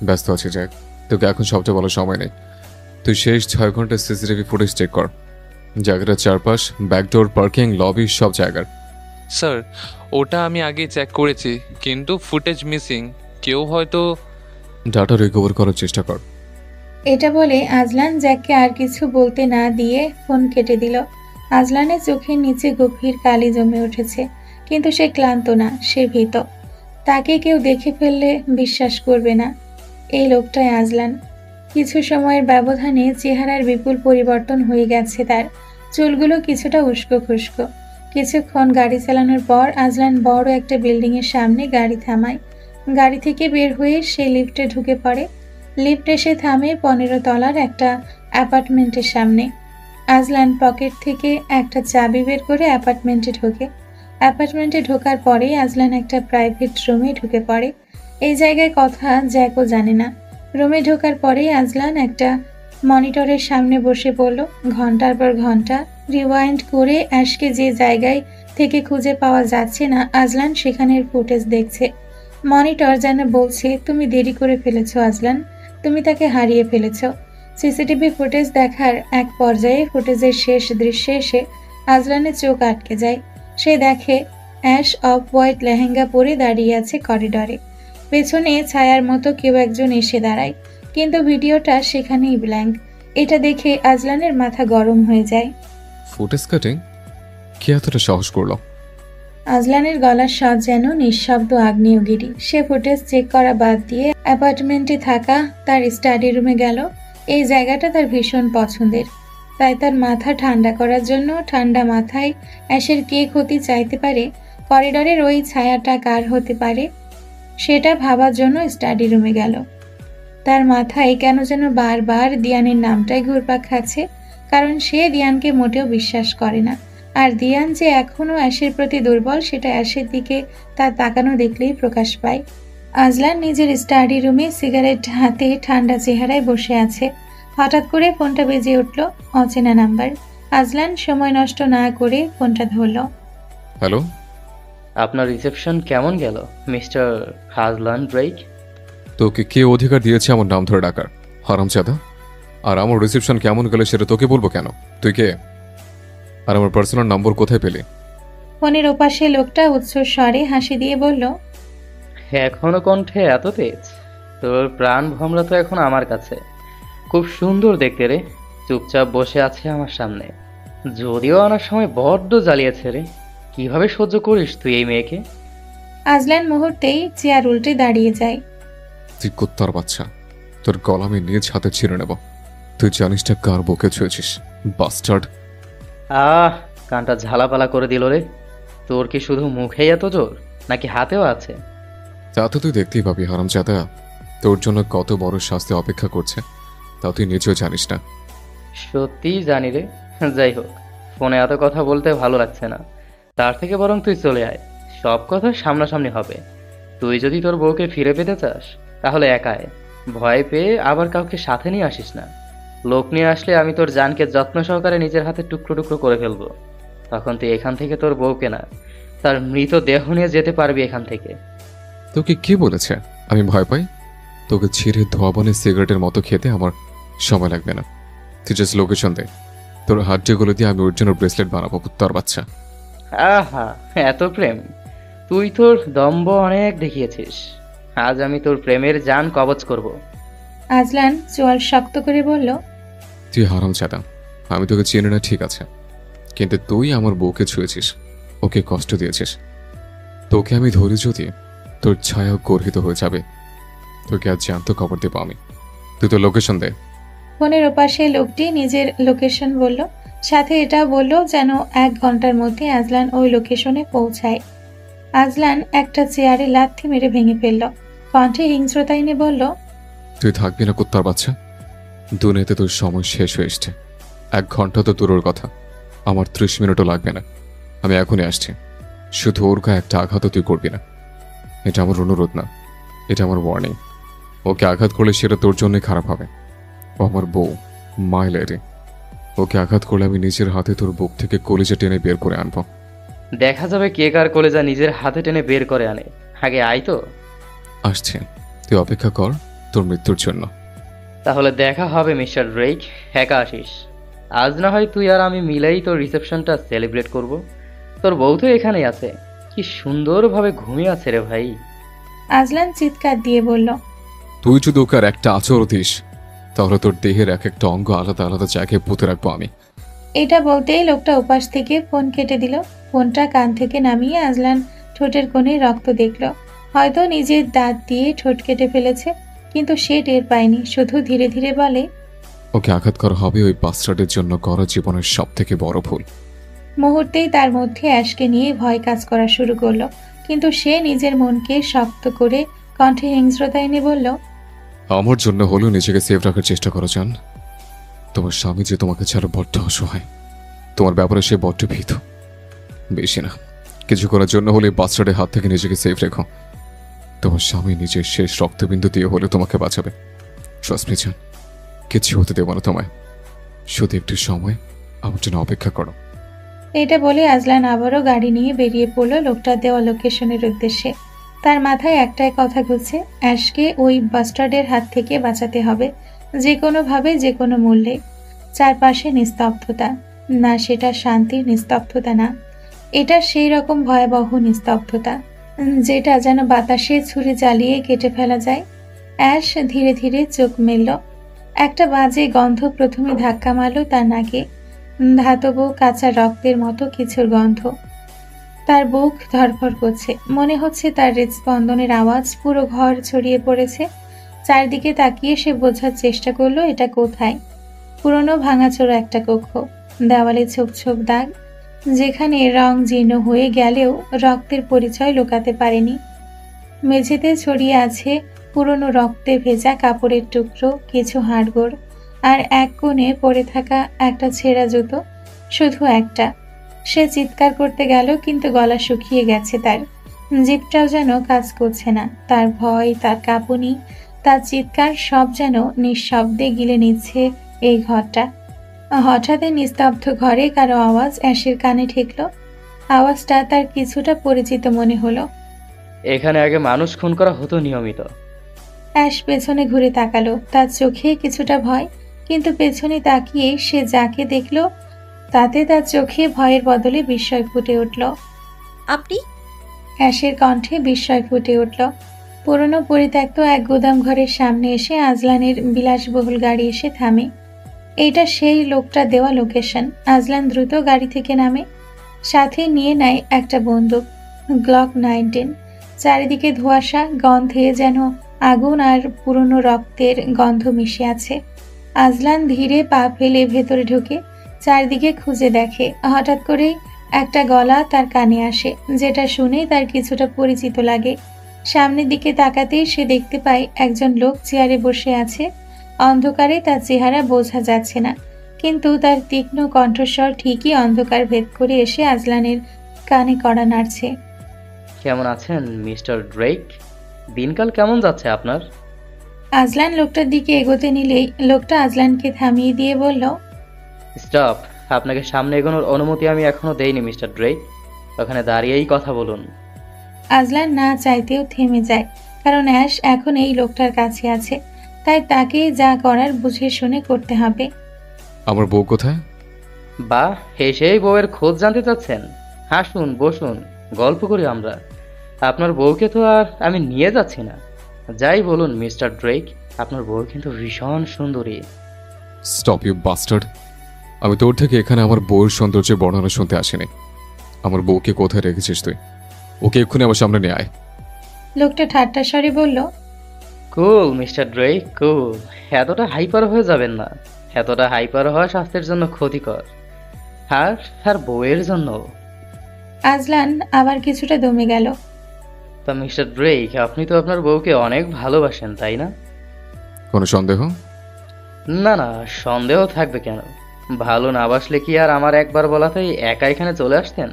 ব্যস্ত আছি জ্যাক, তোকে এখন সবচেয়ে বলার সময় নেই। তুই শেষ 6 ঘন্টা সিসিটিভি ফুটেজ চেক কর, জায়গাটার চারপাশ, ব্যাকডোর, পার্কিং, লবি, সব জায়গার। স্যার, ওটা আমি আগে চেক করেছি, কিন্তু ফুটেজ মিসিং। কেউ হয়তো। ডাটা রিকভার করার চেষ্টা কর। এটা বলে আজলান জ্যাককে আর কিছু বলতে না দিয়ে ফোন কেটে দিল। আজলানের চোখের নিচে গভীর কালি জমে উঠেছে, কিন্তু সে ক্লান্ত না, সে ভীত। তাকে কেউ দেখে ফেললে বিশ্বাস করবে না এই লোকটাই আজলান। কিছু সময়ের ব্যবধানে চেহারার বিপুল পরিবর্তন হয়ে গেছে তার। চুলগুলো কিছুটা উস্কো খুস্কো। কিছুক্ষণ গাড়ি চালানোর পর আজলান বড় একটা বিল্ডিংয়ের সামনে গাড়ি থামায়। গাড়ি থেকে বের হয়ে সে লিফটে ঢুকে পড়ে। লিফট এসে থামে 15 তলার একটা অ্যাপার্টমেন্টের সামনে। আজলান পকেট থেকে একটা চাবি বের করে অ্যাপার্টমেন্টে ঢোকে। অ্যাপার্টমেন্টে ঢোকার পরেই আজলান একটা প্রাইভেট রুমে ঢুকে পড়ে। এই জায়গায় কথা জ্যাকও জানে না। রুমে ঢোকার পরেই আজলান একটা মনিটরের সামনে বসে পড়ল। ঘন্টার পর ঘন্টা রিওয়াইন্ড করে অ্যাশকে যে জায়গায় থেকে খুঁজে পাওয়া যাচ্ছে না, আজলান সেখানের ফুটেজ দেখছে। মনিটর যেন বলছে, তুমি দেরি করে ফেলেছো আজলান, তুমি তাকে হারিয়ে ফেলেছো। সিসিটিভি ফুটেজ দেখার এক পর্যায়ে ফুটেজের শেষ দৃশ্যে এসে আজলানের চোখ আটকে যায়। সে দেখে অ্যাশ অফ হোয়াইট লেহেঙ্গা পরে দাঁড়িয়ে আছে করিডরে। পেছনে ছায়ার মতো কেউ একজন এসে দাঁড়ায়, কিন্তু ভিডিওটা সেখানেই ব্ল্যাঙ্ক। এটা দেখে আজলানের মাথা গরম হয়ে যায়। Footage cutting? কে এতটা সাহস করলো? আজলানের গলার স্বাদ যেন নিঃশব্দ আগ্নেয়গিরি। সে ফুটেজ চেক করা বাদ দিয়ে অ্যাপার্টমেন্টে থাকা তার স্টাডি রুমে গেল। এই জায়গাটা তার ভীষণ পছন্দের, তাই তার মাথা ঠান্ডা করার জন্য ঠান্ডা মাথায় অ্যাশের কে ক্ষতি চাইতে পারে, করিডরের ওই ছায়াটা কার হতে পারে, সেটা ভাবার জন্য স্টাডি রুমে গেল। তার মাথায় কেন যেন বারবার দিয়ানের নামটাই ঘুরপাক খাচ্ছে, কারণ সে দিয়ানকে মোটেও বিশ্বাস করে না। আর দিয়ান যে এখনও অ্যাশের প্রতি দুর্বল, সেটা অ্যাশের দিকে তার তাকানো দেখলেই প্রকাশ পায়। আজলান নিজের স্টাডি রুমে সিগারেট হাতে ঠান্ডা চেহারায় বসে আছে। হঠাৎ করে ফোনটা বেজে উঠল, অচেনা নাম্বার। আজলান সময় নষ্ট না করে ফোনটা ধরল। হ্যালো, আপনার রিসেপশন কেমন গেল মিস্টার হাজলান ড্রেক? তোকে কে অধিকার দিয়েছে আমার নাম ধরে ডাকার, হারামজাদা? আর আমার রিসেপশন কেমন গেলে সেটা তোকে বলবো কেন? তুই কে? আর আমার পার্সোনাল নম্বর কোথায় পেলি? ফোনের ওপাশে লোকটা উৎসর স্বরে হাসি দিয়ে বলল, এখনো কণ্ঠে এত তেজ? তোর প্রাণ ভমরা তো এখন আমার কাছে। খুব সুন্দর দেখতে রে। চুপচাপ বসে আছে আমার সামনে, যদিও আনার সময় বড্ড জ্বালিয়েছে রে। কিভাবে সহ্য করিস তুই এই মেয়েকে? আজলান মুহূর্তেই চেয়ার উল্টে দাঁড়িয়ে যায়। তুই কুত্তার বাচ্চা, তোর গলা আমি নিজ হাতে ছিঁড়ে নেব। তুই জানিস না কার বুকে ছুঁয়েছিস, বাস্টার্ড? কানটা ঝালাপালা করে দিল রে। তোর কি শুধু মুখেই এত জোর, নাকি হাতেও আছে? তা তো তুই দেখতেই পাবি হারামজাদা। তোর জন্য কত বড় শাস্তি অপেক্ষা করছে তা তুই নিজেও জানিস না। সত্যিই জানি রে। যাই হোক, ফোনে এত কথা বলতে ভালো লাগছে না। তার থেকে বরং তুই চলে আয়, সব কথা সামনাসামনি হবে। তুই যদি তোর বউকে ফিরে পেতে চাস, তাহলে একাই ভয় পেয়ে আবার কাউকে সাথে নিয়ে আসিস না। লোক নিয়ে আসলে আমি তোর জানকে যত্ন সহকারে নিজের হাতে টুকরো টুকরো করে ফেলবো। তখন তুই এখান থেকে তোর বউকে না, তার মৃত দেহ নিয়ে যেতে পারবি এখান থেকে। তোকে কে বলেছে আমি ভয় পাই? তোকে ছিঁড়ে ধোয়াবনে সিগারেটের মতো খেতে আমার সময় লাগবে না। তুই জাস্ট লোকেশন দে, তোর হাড্ডিগুলো দিয়ে আমি অরিজিনাল ব্রেসলেট বানাবো, কুত্তার বাচ্চা। আহা, এত প্রেম! তুই তোর দম্ভ অনেক দেখিয়েছিস। আজ আমি তোর প্রেমের জান কবজ করব। আজলান চোয়াল শক্ত করে বলল, তুই হারামজাদা, আমি তোকে চিনি না ঠিক আছে, কিন্তু তুই আমার বউকে ছুঁয়েছিস, ওকে কষ্ট দিয়েছিস। তোকে আমি ধরি যদি, তোর ছায়া গর্হিত হয়ে যাবে। তোকে আজ জ্যান্ত খবর দেবো আমি। তুই তো লোকেশন দে। ফোনের ওপাশে লোকটি নিজের লোকেশন বলল, সাথে এটা বলল যেন 1 ঘন্টার মধ্যে আজলান ওই লোকেশনে পৌঁছায়। আজলান একটা চেয়ারে লাথি মেরে ভেঙে ফেলল। কণ্ঠে হিংস্রতা এনে বলল, তুই থাকবি না কুত্তার বাচ্চা? দুনিয়াতে তোর সময় শেষ হয়ে এসছে। 1 ঘন্টা তো দূরের কথা, আমার 30 মিনিটও লাগবে না। আমি এখনই আসছি। শুধু ওর গায়ে একটা আঘাতও তুই করবি না। এটা আমার অনুরোধ না, এটা আমার ওয়ার্নিং। ওকে আঘাত করলে সেটা তোর জন্যই খারাপ হবে। ও আমার বউ, মাই লেডি। ওকে আঘাত করলে আমি নিজের হাতে তোর বুক থেকে কলিজা টেনে বের করে আনবো। দেখা যাবে কে কার কলেজা নিজের হাতে টেনে বের করে আনে। আগে আয় তো। আসছে, তুই অপেক্ষা কর, তোর মৃত্যুর জন্য। তাহলে দেখা হবে মিস্টার ড্রেক, একা আসিস। আজ না হয় তুই আর আমি মিলেই তোর রিসেপশনটা সেলিব্রেট করব। তোর বউ তো এখানেই আছে, কি সুন্দরভাবে ঘুমিয়ে আছে রে ভাই। আজলান চিৎকার দিয়ে বলল। তুই যদি ওকে আর একটা আচর দিস তাহলে তোর দেহের এক একটা অঙ্গ আলাদা আলাদা জায়গায় পুঁতে রাখবো আমি। এটা বলতেই লোকটা উপাস থেকে ফোন কেটে দিল। ফোনটা কান থেকে নামিয়ে আজলান ঠোঁটের কোণে রক্ত দেখল। হয়তো নিজের দাঁত দিয়ে ঠোঁট কেটে ফেলেছে, কিন্তু সে টের পায়নি। শুধু ধীরে ধীরে বলে, ওকে আঘাত করা হবে ওই বাস্টার্ডের জন্য করা জীবনের সব থেকে বড় ভুল। মুহূর্তেই তার মধ্যে অ্যাশকে নিয়ে ভয় কাজ করা শুরু করলো। কিন্তু সে নিজের মনকে শক্ত করে কণ্ঠে হিংস্রতা এনে বলল, আমার জন্য হলেও নিজেকে সেফ রাখার চেষ্টা করো জান। তোমার স্বামী যে তোমাকে ছাড়া বড্ড অসহায়, তোমার ব্যাপারে সে বড্ড ভীত। বেশি না, কিছু করার জন্য হলে বাচ্চাদের হাত থেকে নিজেকে সেফ রেখো। তোমার স্বামী নিজের শেষ রক্তবিন্দু দিয়ে হলে তোমাকে বাঁচাবে। ট্রাস্ট মি জান, কিছু হতে দেবো না তোমায়। শুধু একটু সময় আমার জন্য অপেক্ষা করো। এটা বলে আজলান আবারও গাড়ি নিয়ে বেরিয়ে পড়লো লোকটার দেওয়া লোকেশনের উদ্দেশ্যে। তার মাথায় একটাই কথা ঘুরছে, অ্যাশকে ওই বাস্টার্ডের হাত থেকে বাঁচাতে হবে, যে কোনোভাবে, যে কোনো মূল্যে। চারপাশে নিস্তব্ধতা, না সেটা শান্তির নিস্তব্ধতা না, এটা সেই রকম ভয়াবহ নিস্তব্ধতা যেটা যেন বাতাসে ছুরি জ্বালিয়ে কেটে ফেলা যায়। অ্যাশ ধীরে ধীরে চোখ মেলল। একটা বাজে গন্ধ প্রথমে ধাক্কা মারল তার নাকে, ধাতব কাঁচা রক্তের মতো কিছুর গন্ধ। তার বুক ধড়ফড় করছে, মনে হচ্ছে তার হৃদস্পন্দনের আওয়াজ পুরো ঘর ছড়িয়ে পড়েছে। চারদিকে তাকিয়ে সে বোঝার চেষ্টা করলো এটা কোথায়। পুরনো ভাঙাচোরা একটা কক্ষ, দেওয়ালে ছোপ ছোপ দাগ, যেখানে রং জীর্ণ হয়ে গেলেও রক্তের পরিচয় লুকাতে পারেনি। মেঝেতে ছড়িয়ে আছে পুরনো রক্তে ভেজা কাপড়ের টুকরো, কিছু হাড়গোড়, আর এক কোণে পড়ে থাকা একটা ছেঁড়া জুতো, শুধু একটা। সে চিৎকার করতে গেল, কিন্তু গলা শুকিয়ে গেছে তার। জিভটাও যেন কাজ করছে না। তার ভয়, তার কাঁপুনি, তার চিৎকার সব যেন নিঃশব্দে গিলে নিচ্ছে এই ঘরটা। হঠাৎ নিস্তব্ধ ঘরে কারো আওয়াজ অ্যাশের কানে ঠেকল। আওয়াজটা তার কিছুটা পরিচিত মনে হলো। এখানে আগে মানুষ খুন করা হতো নিয়মিত। অ্যাশ পেছনে ঘুরে তাকালো, তার চোখে কিছুটা ভয়, কিন্তু পেছনে তাকিয়ে সে যাকে দেখল তাতে তার চোখে ভয়ের বদলে বিস্ময় ফুটে উঠল। আপনি? অ্যাশের কণ্ঠে বিস্ময় ফুটে উঠল। পুরনো পরিত্যক্ত এক গুদাম ঘরের সামনে এসে আজলানের বিলাসবহুল গাড়ি এসে থামে। এইটা সেই লোকটা দেওয়া লোকেশন। আজলান দ্রুত গাড়ি থেকে নামে, সাথে নিয়ে নেয় একটা বন্দুক, গ্লক 19। চারিদিকে ধোঁয়াশা, গন্ধে যেন আগুন আর পুরনো রক্তের গন্ধ মিশে আছে। আজলান ধীরে পা ফেলে ভেতরে ঢুকে চারদিকে খুঁজে দেখে। হঠাৎ করেই একটা গলা তার কানে আসে, যেটা শুনেই তার কিছুটা পরিচিত লাগে। সামনের দিকে তাকাতেই সে দেখতে পায় একজন লোক চেয়ারে বসে আছে। অন্ধকারে তার চেহারা বোঝা যাচ্ছে না, কিন্তু তার তীক্ষ্ণ কণ্ঠস্বর ঠিকই অন্ধকার ভেদ করে এসে আজলানের কানে কড়া নাড়ছে। কেমন আছেন মিস্টার ড্রেক? দিনকাল কেমন যাচ্ছে আপনার? আজলান লোকটার দিকে এগোতে নিলেই লোকটা আজলানকে থামিয়ে দিয়ে বলল, স্টপ। আপনাকে সামনে এগোনোর অনুমতি আমি এখনো দেইনি মিস্টার ড্রেক। ওখানে দাঁড়িয়েই কথা বলুন। আজলান না চাইতেও থেমে যায়, কারণ অ্যাশ এখন এই লোকটার কাছে আছে, তাই তাকে যা করার বুঝে শুনে করতে হবে। আমার বউ কোথায়? বা সেই বউয়ের খোঁজ জানতে চাচ্ছেন? হাসুন, বসুন, গল্প করি আমরা। আপনার বউকে তো আর আমি নিয়ে যাচ্ছি না। যাই বলুন মিস্টার ড্রেক, আপনার বউ কিন্তু ভীষণ সুন্দরী। Stop you bastard. আমি তোর থেকে এখানে আমার বউয়ের সৌন্দর্যের বর্ণনা শুনতে আসিনি। আমার বউকে কোথায় রেখেছিস তুই? ওকে এক্ষুনি আমার সামনে নিয়ে আয়। লোকটা ঠাট্টা স্বরে বলল, কুল মিস্টার ড্রেক, কুল। এতটা হাইপার হয়ে যাবেন না। এতটা হাইপার হওয়া স্বাস্থ্যের জন্য ক্ষতিকর, আর আর বউয়ের জন্য। আজলান আবার কিছুটা দমে গেল। তা মিস্টার ড্রেক, আপনি তো আপনার বউকে অনেক ভালোবাসেন, তাই না? কোনো সন্দেহ? না না, সন্দেহ থাকবে কেন? ভালো না বাসলে কি আর আমার একবার বলাতেই একা এখানে চলে আসতেন?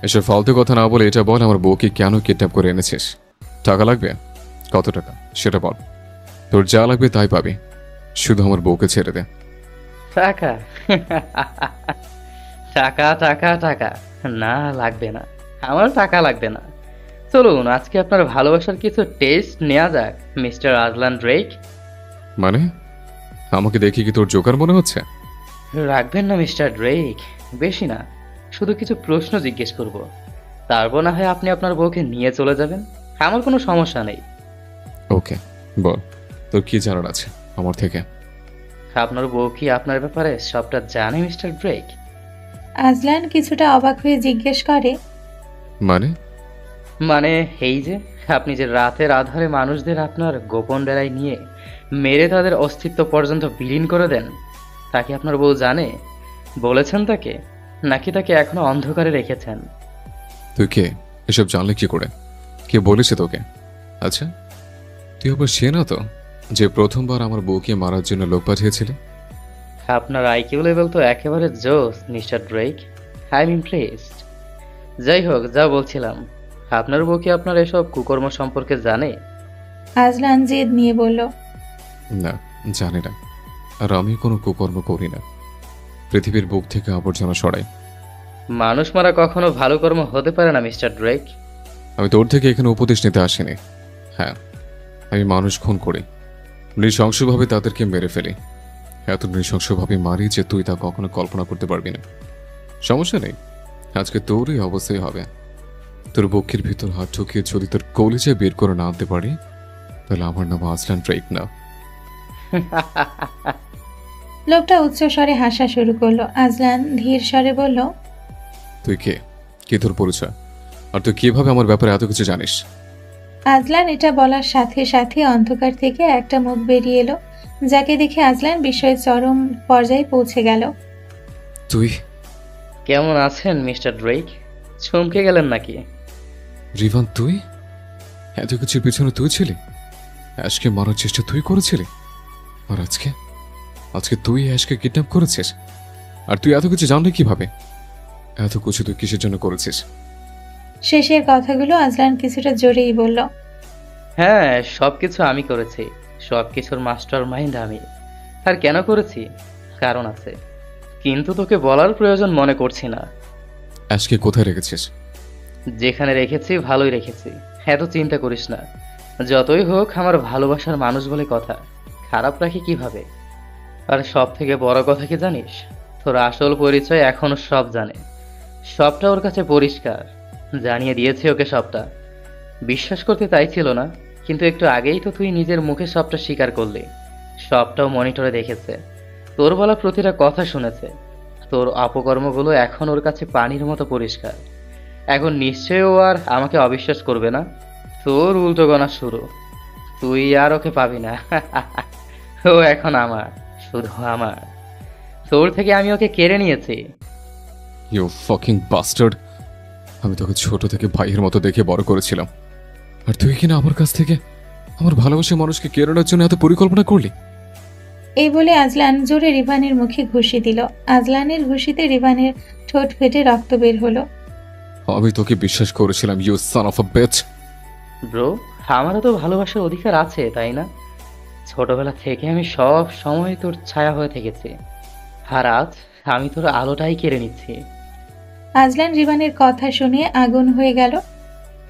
এসব ফালতু কথা না বলে এটা বল, আমার বউকে কেন কিডন্যাপ করে এনেছিস? টাকা লাগবে? কত টাকা সেটা বল। তোর যা লাগবে তাই পাবি, শুধু আমার বউকে ছেড়ে দে। টাকা? টাকা টাকা টাকা? না, লাগবে না। আমার টাকা লাগবে না। চলুন আজকে আপনার ভালোবাসার কিছু টেস্ট নেওয়া যাক মিস্টার আজলান ড্রেক। মানে আমাকে দেখি কি তোর জোকার মনে হচ্ছে? রাখবেন না মিস্টার ড্রেক, বেশি না, শুধু কিছু প্রশ্ন জিজ্ঞেস করব, তারপর না হয় আপনি আপনার বউকে নিয়ে চলে যাবেন, আমার কোনো সমস্যা নেই। ওকে, বল তোর কি জানার আছে আমার থেকে? আপনার বউ কি আপনার ব্যাপারে সবটা জানে মিস্টার ড্রেক? আজলান কিছুটা অবাক হয়ে জিজ্ঞেস করে। মানে মানে এই যে আপনি যে রাতের আধারে মানুষদের আপনার গোপন ডেরায় নিয়ে মেরে তাদের অস্তিত্ব পর্যন্ত বিলীন করে দেন, তাকে আপনার বউ জানে? বলেছেন তাকে, নাকি তাকে এখনো অন্ধকারে রেখেছেন? তুই কে? এসব জানলে কি করে? কে বলেছে তোকে? আচ্ছা, তুই আবার সে না তো যে প্রথমবার আমার বউকে মারার জন্য লোক পাঠিয়েছিলি? আপনার আইকিউ লেভেল তো একেবারে জোস mister Drake, I am impressed. যাই হোক, যা বলছিলাম, আপনার বউ কি আপনার এসব কুকর্ম সম্পর্কে জানে? আজলান জেদ নিয়ে বলল। না, জানি না। আর আমি কোনো কুকর্ম করি না। পৃথিবীর বুক থেকে আবর্জনা সরাই। মানুষ মারা কখনো ভালো কর্ম হতে পারে না মিস্টার ড্রেক। আমি তোর থেকে এখানে উপদেশ নিতে আসিনি। হ্যাঁ, আমি মানুষ খুন করি, নৃশংসভাবে তাদেরকে মেরে ফেলি। এত নৃশংসভাবে মারি যে তুই তা কখনো কল্পনা করতে পারবি না। সমস্যা নেই, আজকে তোরই অবস্থাই হবে। তোর বক্ষের ভিতর হাত ঢুকিয়ে যদি তোর কলিজে বের করে না আনতে পারি, তাহলে আমার নাম আজলান ড্রেক না। লোকটা উচ্চ স্বরে হাসা শুরু করলো। আজলান ধীর স্বরে বলল। তুই কে? কি তোর পরিচয়? আর তুই কিভাবে আমার ব্যাপারে এত কিছু জানিস? আজলান এটা বলার সাথে সাথে অন্ধকার থেকে একটা মুখ বেরিয়ে এলো, যাকে দেখে আজলান বিষয়ের চরম পর্যায়ে পৌঁছে গেল। তুই? কেমন আছেন মিস্টার ড্রেক? চমকে গেলেন নাকি? রিভান, তুই? এত কিছুর পিছনে তুই ছিলি? অ্যাশকে মারার চেষ্টা তুই করেছিলি? আর আজকে আজকে তুই অ্যাশকে কিডন্যাপ করেছিস? আর তুই এত কিছু জানলি কিভাবে? এত কিছু তুই কিসের জন্য করেছিস? শেষের কথাগুলো আজলান কিছুটা জোরেই বলল। হ্যাঁ, সবকিছু আমি করেছি, সবকিছুর মাস্টার মাইন্ড আমি। আর কেন করেছি? কারণ আছে, কিন্তু তোকে বলার প্রয়োজন মনে করছি না। অ্যাশকে কোথায় রেখেছিস? যেখানে রেখেছি ভালোই রেখেছি, এত চিন্তা করিস না। যতই হোক আমার ভালোবাসার মানুষ বলে কথা, খারাপ রাখি কিভাবে? আর সব থেকে বড় কথা কি জানিস? তোর আসল পরিচয় এখনো সব জানে, সবটা ওর কাছে পরিষ্কার, জানিয়ে দিয়েছি ওকে সবটা। বিশ্বাস করতে চাইছিল না, কিন্তু একটু আগেই তো তুই নিজের মুখে সবটা স্বীকার করলি। সবটাও মনিটরে দেখেছে, তোর বলা প্রতিটা কথা শুনেছে। তোর অপকর্মগুলো এখন ওর কাছে পানির মতো পরিষ্কার। এখন নিশ্চয়ই ও আর আমাকে অবিশ্বাস করবে না। তোর উল্টো গণা শুরু, তুই আর ওকে পাবি না। ও এখন আমার, শুধু আমার। তোর থেকে আমি ওকে কেড়ে নিয়েছি। You fucking bastard! আমি তোকে ছোট থেকে ভাইয়ের মতো দেখে বড় করেছিলাম, আর তুই কিনা আমার কাছ থেকে আমার ভালোবাসার মানুষকে কেড়ে নেওয়ার জন্য এত পরিকল্পনা করলি? এই বলে আজলান জোরে রিভানের মুখে ঘুষি দিল। আজলানের ঘুষিতে রিভানের ঠোঁট ফেটে রক্ত বের হলো। আমি তোকে বিশ্বাস করেছিলাম, you son of a bitch. Bro, আমারও তো ভালোবাসার অধিকার আছে, তাই না? ছোটবেলা থেকে আমি সব সময় তোর ছায়া হয়ে থেকেছি, আর আজ আমি তোর আলোটাই কেড়ে নিচ্ছি। আজলান রিভানের কথা শুনে আগুন হয়ে গেল।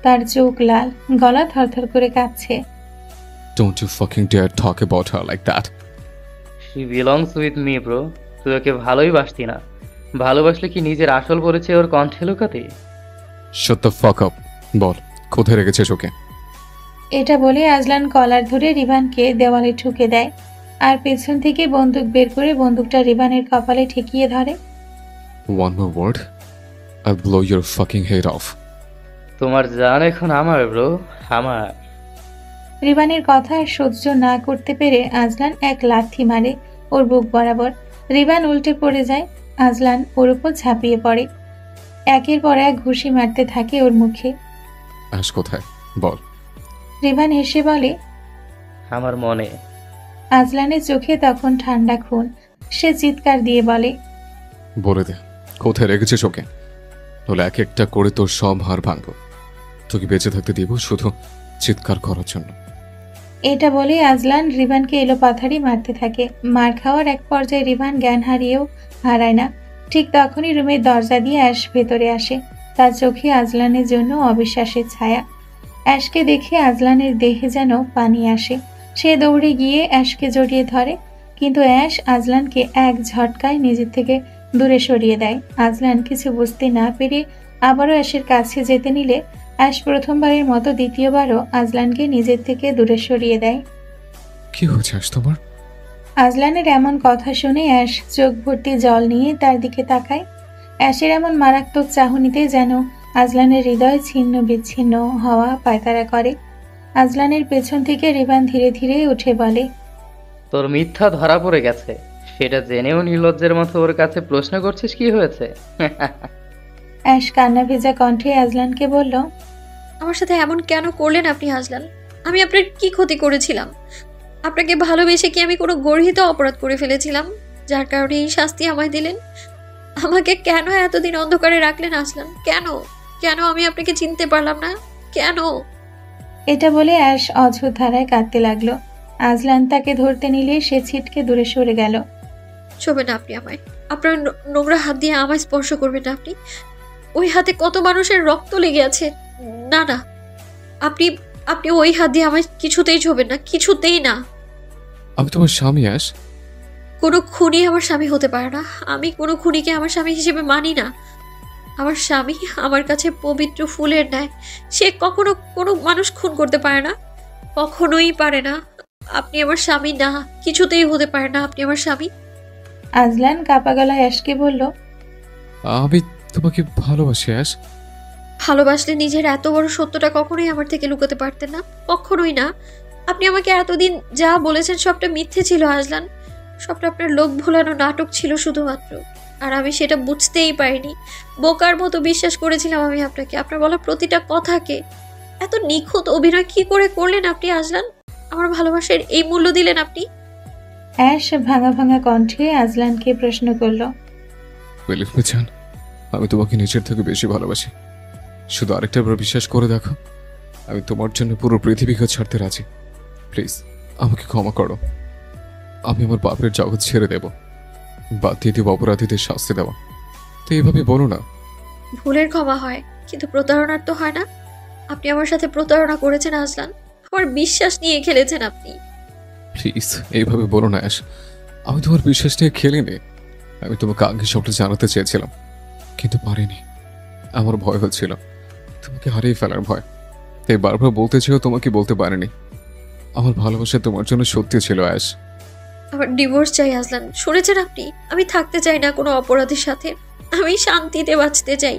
তার চোখ লাল, গলা থরথর করে কাঁপছে। Don't you fucking dare talk about her like that. She belongs with me bro. তুই ওকে ভালোই বাসতি না? ভালোবাসলে কি নিজের আসল পরিচয় ওর কণ্ঠে লুকাতে? শাট দ্য ফাক আপ। বল, কোথায় রেখেছিস ওকে? এটা বলে আজলান কলার ধরে রিভানকে দেওয়ালে ঠুকে দেয়, আর পেছন থেকে বন্দুক বের করে বন্দুকটা রিভানের কপালে ঠেকিয়ে ধরে। One more word, I'll blow your fucking head off. তোমার জান এখন আমার ব্রো, আমার। রিভানের কথা সহ্য না করতে পেরে আজলান এক লাথি মারে ওর বুক বরাবর। রিভান উল্টে পড়ে যায়। আজলান ওর উপর ঝাঁপিয়ে পড়ে, একের পর এক ঘুষি মারতে থাকে ওর মুখে। অ্যাশ কোথায়? বল। রিভান হেসে বলে। আমার মনে। আজলানের চোখে তখন ঠান্ডা খুন। সে চিৎকার দিয়ে বলে। বলে দে, কোথায় রেখেছিস ওকে? তাহলে এক একটা করে তোর সব হাড় ভাঙবো। তোকে বেঁচে থাকতে দিব শুধু চিৎকার করার জন্য। এটা বলে আজলান রিভানকে এলোপাথারি মারতে থাকে। মার খাওয়ার এক পর্যায়ে রিভান জ্ঞান হারিয়েও হারায় না। ঠিক তখনই রুমের দরজা দিয়ে অ্যাশ ভেতরে আসে। তার চোখে আজলানের জন্য অবিশ্বাসের ছায়া। অ্যাশকে দেখে আজলানের দেহে যেন পানি আসে। সে দৌড়ে গিয়ে অ্যাশকে জড়িয়ে ধরে, কিন্তু অ্যাশ আজলানকে এক ঝটকায় নিজের থেকে দূরে সরিয়ে দেয়। আজলান কিছু বুঝতে না পেরে আবারও অ্যাশের কাছে যেতে নিলে অ্যাশ প্রথমবারের মতো দ্বিতীয়বারও আজলানকে নিজের থেকে দূরে সরিয়ে দেয়। কি হয়েছে আজ তোমার? আজলানের এমন কথা শুনে অ্যাশ চোখ ভর্তি জল নিয়ে তার দিকে তাকায়। অ্যাশের এমন মারাত্মক চাহনিতে যেন আজলানের হৃদয় ছিন্ন বিচ্ছিন্ন হওয়া পায়তারা করে। আজলানের পেছন থেকে রিবান ধীরে ধীরে উঠে বলে, তোর মিথ্যা ধরা পড়ে গেছে, সেটা জেনেও নির্লজ্জের মতো ওর কাছে প্রশ্ন করছিস কি হয়েছে? অ্যাশ কান্না ভেজা কণ্ঠে আজলানকে বলল, আমার সাথে এমন কেন করলেন আপনি আজলান? আমি আপনার কি ক্ষতি করেছিলাম? আপনাকে ভালোবেসে কি আমি কোনো গর্হিত অপরাধ করে ফেলেছিলাম যার কারণে এই শাস্তি আমায় দিলেন? আমাকে কেন এতদিন অন্ধকারে রাখলেন আজলান? কেন কেন আমি আপনাকে চিনতে পারলাম না? কেন? এটা বলে অ্যাশ অঝোর ধারায় কাঁদতে লাগলো। আজলান তাকে ধরতে নিলে সে ছিটকে দূরে সরে গেল। ছবেন না আপনি আমায়। আপনার নোংরা হাত দিয়ে আমায় স্পর্শ করবেন না আপনি। ওই হাতে কত মানুষের রক্ত লেগে আছে। না না, আপনি আপনি ওই হাত দিয়ে আমায় কিছুতেই ছবেন না, কিছুতেই না। আমি তোমার স্বামী অ্যাশ। কোনো খুনি আমার স্বামী হতে পারে না। আমি কোনো খুনিকে আমার স্বামী হিসেবে মানি না। আমার স্বামী আমার কাছে পবিত্র ফুলের ন্যায়। সে কখনো কোনো মানুষ খুন করতে পারে না, কখনোই পারে না। আপনি আমার স্বামী না, কিছুতেই হতে পারে না আপনি আমার স্বামী। আজলান কাপা গলায় অ্যাশকে বলল, আমি তোমাকে ভালোবাসি অ্যাশ। ভালোবাসলে নিজের এত বড় সত্যটা কখনোই আমার থেকে লুকাতে পারতেন না, কখনোই না। আপনি আমাকে এতদিন যা বলেছেন সবটা মিথ্যে ছিল আজলান, সবটা আপনার লোক ভোলানো নাটক ছিল শুধুমাত্র। আর আমি সেটা বুঝতেই পারিনি। বোকার মতো বিশ্বাস করেছিলাম আমি আপনাকে, আপনার বলা প্রতিটা কথাকে। এত নিখুঁত অভিনয় কি করে করলেন আপনি আজলান? আমার ভালোবাসার এই মূল্য দিলেন আপনি? অ্যাশ ভাঙা ভাঙা কণ্ঠে আজলানকে প্রশ্ন করল, বিলিভ মি জান, আমি তোমাকে নিজের থেকে বেশি ভালোবাসি। শুধু আরেকটা বার বিশ্বাস করে দেখো, আমি তোমার জন্য পুরো পৃথিবীকে ছাড়তে রাজি। প্লিজ আমাকে ক্ষমা করো। আমি আমার পাপের জগৎ ছেড়ে দেব, বাদ দিয়ে দেব অপরাধীদের শাস্তি দেওয়া। তো এইভাবে বলো না। ভুলের ক্ষমা হয়, কিন্তু প্রতারণার তো হয় না। আপনি আমার সাথে প্রতারণা করেছেন আজলান, আমার বিশ্বাস নিয়ে খেলেছেন আপনি। প্লিজ এইভাবে বলো না অ্যাশ। আমি তোমার বিশ্বাস নিয়ে খেলিনি। আমি তোমাকে আগে সবটা জানাতে চেয়েছিলাম, কিন্তু পারিনি। আমার ভয় হচ্ছিল, তোমাকে হারিয়ে ফেলার ভয়। তাই বারবার বলতে চেয়েও তোমাকে বলতে পারিনি। আমার ভালোবাসা তোমার জন্য সত্যি ছিল অ্যাশ। আমার ডিভোর্স চাই আজলান, শুনেছেন আপনি? আমি থাকতে চাই না কোনো অপরাধীর সাথে। আমি শান্তিতে বাঁচতে চাই,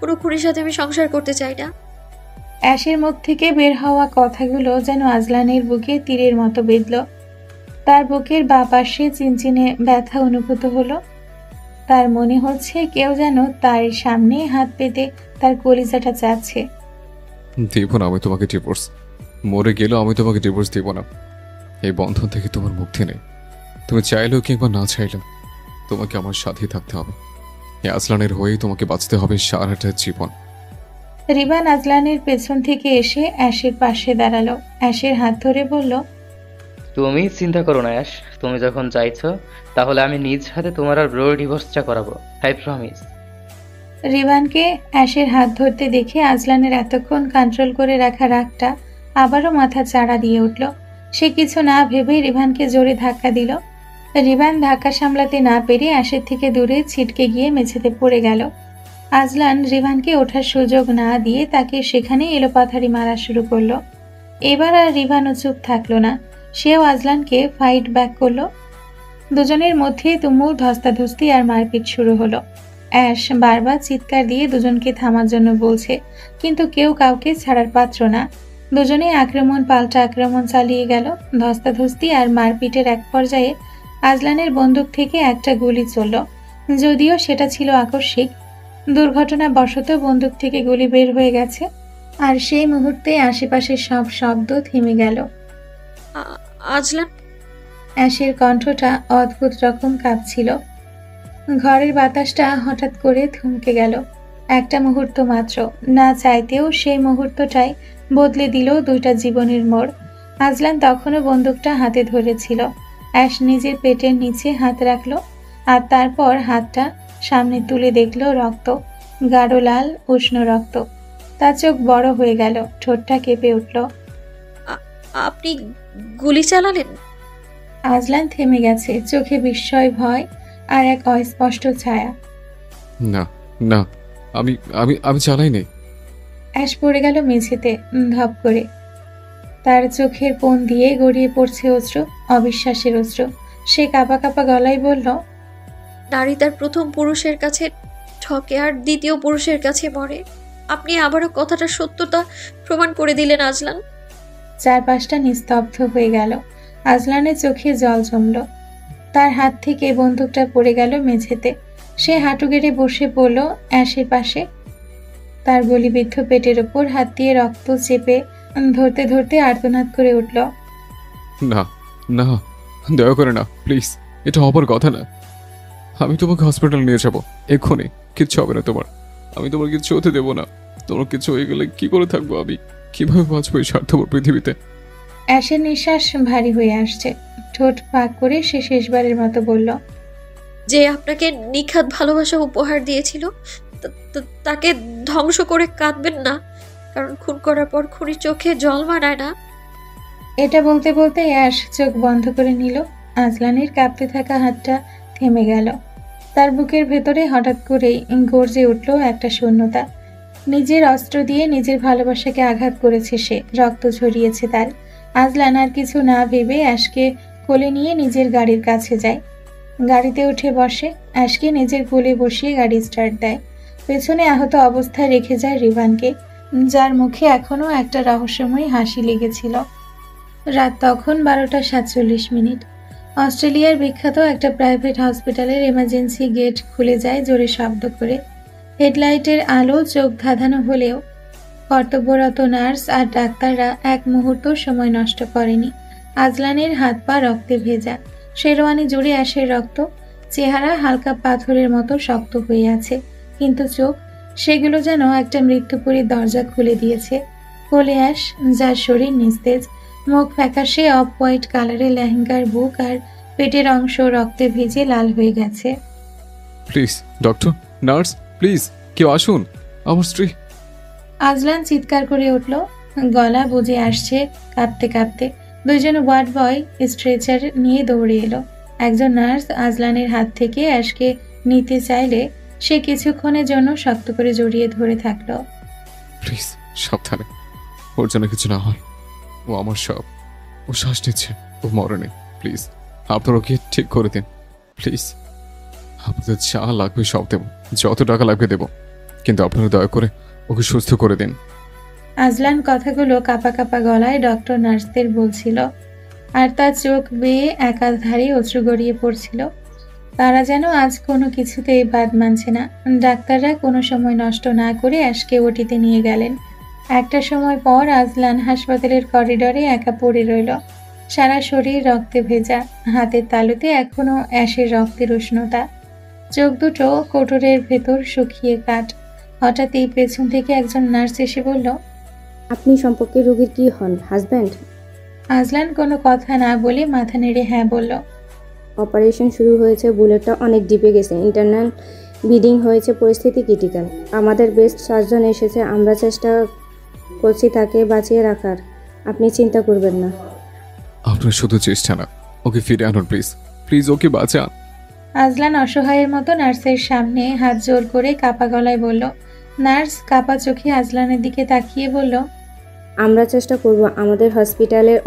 কোনো খুনির সাথে আমি সংসার করতে চাই না। অ্যাশের মুখ থেকে বের হওয়া কথাগুলো যেন আজলানের বুকে তীরের মতো বিঁধল। তার বুকের বাঁ পাশে চিনচিনে ব্যথা অনুভূত হলো। তার মনে হচ্ছে কেউ যেন তার সামনে হাত পেতে তার কলিজাটা চাচ্ছে। দিব না আমি তোমাকে ডিভোর্স। মরে গেলেও আমি তোমাকে ডিভোর্স দিব না। এই বন্ধন থেকে তোমার মুক্তি নেই। তুমি চাইলেও কিংবা না চাইলেও তোমাকে আমার সাথেই থাকতে হবে। এই আজলানের হয়েই তোমাকে বাঁচতে হবে সারাটা জীবন। রিবান আজলানের পেছন থেকে এসে অ্যাশের পাশে দাঁড়ালো। অ্যাশের হাত ধরে বলল, তুমি চিন্তা করো না অ্যাশ, তুমি যখন চাইছো তাহলে আমি নিজ হাতে তোমার আর ব্রোর ডিভোর্সটা করাবো, আই প্রমিস। রিবানকে অ্যাশের হাত ধরতে দেখে আজলানের এতক্ষণ কন্ট্রোল করে রাখা রাগটা আবারও মাথা চাড়া দিয়ে উঠল। সে কিছু না ভেবেই রিভানকে জোরে ধাক্কা দিল। রিবান ধাক্কা সামলাতে না পেরে অ্যাশের থেকে দূরে ছিটকে গিয়ে মেঝেতে পড়ে গেল। আজলান রিভানকে ওঠার সুযোগ না দিয়ে তাকে সেখানে এলোপাথারি মারা শুরু করলো। এবার আর রিভানও চুপ থাকলো না, সেও আজলানকে ফাইট ব্যাক করলো। দুজনের মধ্যে তুমুল ধস্তাধস্তি আর মারপিট শুরু হলো। অ্যাশ বারবার চিৎকার দিয়ে দুজনকে থামার জন্য বলছে, কিন্তু কেউ কাউকে ছাড়ার পাত্র না। দুজনে আক্রমণ পাল্টা আক্রমণ চালিয়ে গেল। ধস্তাধস্তি আর মারপিটের এক পর্যায়ে আজলানের বন্দুক থেকে একটা গুলি চলল, যদিও সেটা ছিল আকস্মিক। দুর্ঘটনাবশত বন্দুক থেকে গুলি বের হয়ে গেছে, আর সেই মুহূর্তে আশেপাশের সব শব্দ থেমে গেল। আজলান, অ্যাশের কণ্ঠটা অদ্ভুত রকম কাঁপছিল। ঘরের বাতাসটা হঠাৎ করে থমকে গেল। একটা মুহূর্ত মাত্র, না চাইতেও সেই মুহূর্তটাই বদলে দিল দুইটা জীবনের মোড়। আজলান তখনও বন্দুকটা হাতে ধরেছিল। অ্যাশ নিজের পেটের নিচে হাত রাখলো, আর তারপর হাতটা সামনে তুলে দেখল রক্ত, গাঢ় লাল উষ্ণ রক্ত। তার চোখ বড় হয়ে গেল, ঠোঁটটা কেঁপে উঠল। আপনি গুলি চালালেন? আজলান থেমে গেছে, চোখে বিস্ময়, ভয় আর এক অস্পষ্ট ছায়া। না না, আমি আমি আমি চালাইনি। অ্যাশ পড়ে গেল মেঝেতে ধপ করে। তার চোখের কোণ দিয়ে গড়িয়ে পড়ছে অশ্রু, অবিশ্বাসের অশ্রু। সে কাঁপা কাঁপা গলায় বলল, নারী তার প্রথম পুরুষের কাছে ঠকে আর দ্বিতীয় পুরুষের কাছে মরে। আপনি আবারও কথাটার সত্যতা প্রমাণ করে দিলেন আজলান। চারপাশটা নিস্তব্ধ হয়ে গেল। আজলানের চোখে জল জমল। তার হাত থেকে বন্দুকটা পড়ে গেল মেঝেতে। সে হাঁটু গেড়ে বসে পড়ল অ্যাশের পাশে। তার গলিবিদ্ধ পেটের ওপর হাত দিয়ে রক্ত চেপে ধরতে ধরতে আর্তনাদ করে উঠল। না না, দয়া করে না প্লিজ, এটা হবার কথা না। আমি তোমাকে হসপিটাল নিয়ে যাবো এক্ষুনি, কিচ্ছু হবে না তোমার। আমি তোমার কিচ্ছু হতে দেবো না। তোমার কিছু হয়ে গেলে কি করে থাকবো আমি? কিভাবে বাঁচবো এই স্বার্থপর পৃথিবীতে? অ্যাশের নিঃশ্বাস ভারী হয়ে আসছে। ঠোঁট ফাঁক করে সে শেষবারের মতো বলল, যে আপনাকে নিখাত ভালোবাসা উপহার দিয়েছিল তাকে ধ্বংস করে কাঁদবেন না, কারণ খুন করার পর খুনির চোখে জল মানায় না। এটা বলতে বলতে অ্যাশ চোখ বন্ধ করে নিল। আজলানের কাঁপতে থাকা হাতটা থেমে গেল। তার বুকের ভেতরে হঠাৎ করেই গর্জে উঠল একটা শূন্যতা। নিজের অস্ত্র দিয়ে নিজের ভালোবাসাকে আঘাত করেছে সে, রক্ত ঝরিয়েছে তার। আজলান আর কিছু না ভেবে অ্যাশকে কোলে নিয়ে নিজের গাড়ির কাছে যায়। গাড়িতে উঠে বসে, অ্যাশকে নিজের কোলে বসিয়ে গাড়ি স্টার্ট দেয়। পেছনে আহত অবস্থায় রেখে যায় রিভানকে, যার মুখে এখনো একটা রহস্যময় হাসি লেগেছিল। রাত তখন 12:47। অস্ট্রেলিয়ার বিখ্যাত একটা প্রাইভেট হসপিটালের এমার্জেন্সি গেট খুলে যায় জোরে শব্দ করে। হেডলাইটের আলো চোখ ধাঁধানো হলেও কর্তব্যরত নার্স আর ডাক্তাররা এক মুহূর্ত সময় নষ্ট করেনি। আজলানের হাত পা রক্তে ভেজা, শেরওয়ানি জুড়ে অ্যাশের রক্ত। চেহারা হালকা পাথরের মতো শক্ত হয়ে আছে, কিন্তু চোখ, সেগুলো যেন একটা মৃত্যুপুরীর দরজা খুলে দিয়েছে। কোলে অ্যাশ, যার শরীর নিস্তেজ, মুখ ফ্যাকাশে অফ হোয়াইট কালারের লেহেঙ্গার বুক আর পেটের অংশ রক্তে ভিজে লাল হয়ে গেছে। প্লিজ ডক্টর, নার্স, প্লিজ কেউ আসুন, আমার স্ত্রী। আজলান চিৎকার করে উঠল, গলা বুঝে আসছে কাঁপতে কাঁপতে। দুইজন ওয়ার্ড বয় স্ট্রেচার নিয়ে দৌড়ে এলো। একজন নার্স আজলানের হাত থেকে অ্যাশকে নিতে চাইলে সে কিছুক্ষণের জন্য শক্ত করে জড়িয়ে ধরে থাকলো। প্লিজ সাবধানে, ওর যেন কিছু না হয়। ও আমার সব, ও শ্বাস নিচ্ছে, ও মরেনি। প্লিজ আপনার ওকে ঠিক করে দিন প্লিজ। আপনাদের যা লাগবে সব দেবো, যত টাকা লাগবে দেবো, কিন্তু আপনারা দয়া করে ওকে সুস্থ করে দিন। আজলান কথাগুলো কাঁপা কাঁপা গলায় ডক্টর নার্সদের বলছিল, আর তার চোখ বেয়ে একাধারে অশ্রু গড়িয়ে পড়ছিল। তারা যেন আজ কোনো কিছুতেই বাদ মানছে না। ডাক্তাররা কোনো সময় নষ্ট না করে অ্যাশকে ওটিতে নিয়ে গেলেন। একটা সময় পর আজলান হাসপাতালের করিডরে একা পড়ে রইল, সারা শরীর রক্তে ভেজা, হাতের তালুতে এখনো অ্যাশের রক্তের উষ্ণতা। চোখ দুটো কোটরের ভেতর শুকিয়ে কাঠ। হঠাৎই পেছন থেকে একজন নার্স এসে বলল, আপনি সম্পর্কে রোগীর কি হন, হাজব্যান্ড? আজলান কোনো কথা না বলে মাথা নেড়ে হ্যাঁ বলল। অপারেশন শুরু হয়েছে, বুলেটটা অনেক ডিপে গেছে, ইন্টারনাল ব্লিডিং হয়েছে, পরিস্থিতি ক্রিটিক্যাল। আমাদের বেস্ট সার্জন এসেছে, আমরা চেষ্টা করছি তাকে বাঁচিয়ে রাখার। আপনি চিন্তা করবেন না। আপনার শুধু চেষ্টা না, ওকে ফিরে আনুন প্লিজ, প্লিজ ওকে বাঁচান। আজলান অসহায়ের মতো নার্সের সামনে হাত জোর করে কাপা গলায় বলল। নার্স কাপা চোখে আজলানের দিকে তাকিয়ে বলল, আমরা চেষ্টা করব, আমাদের হসপিটালের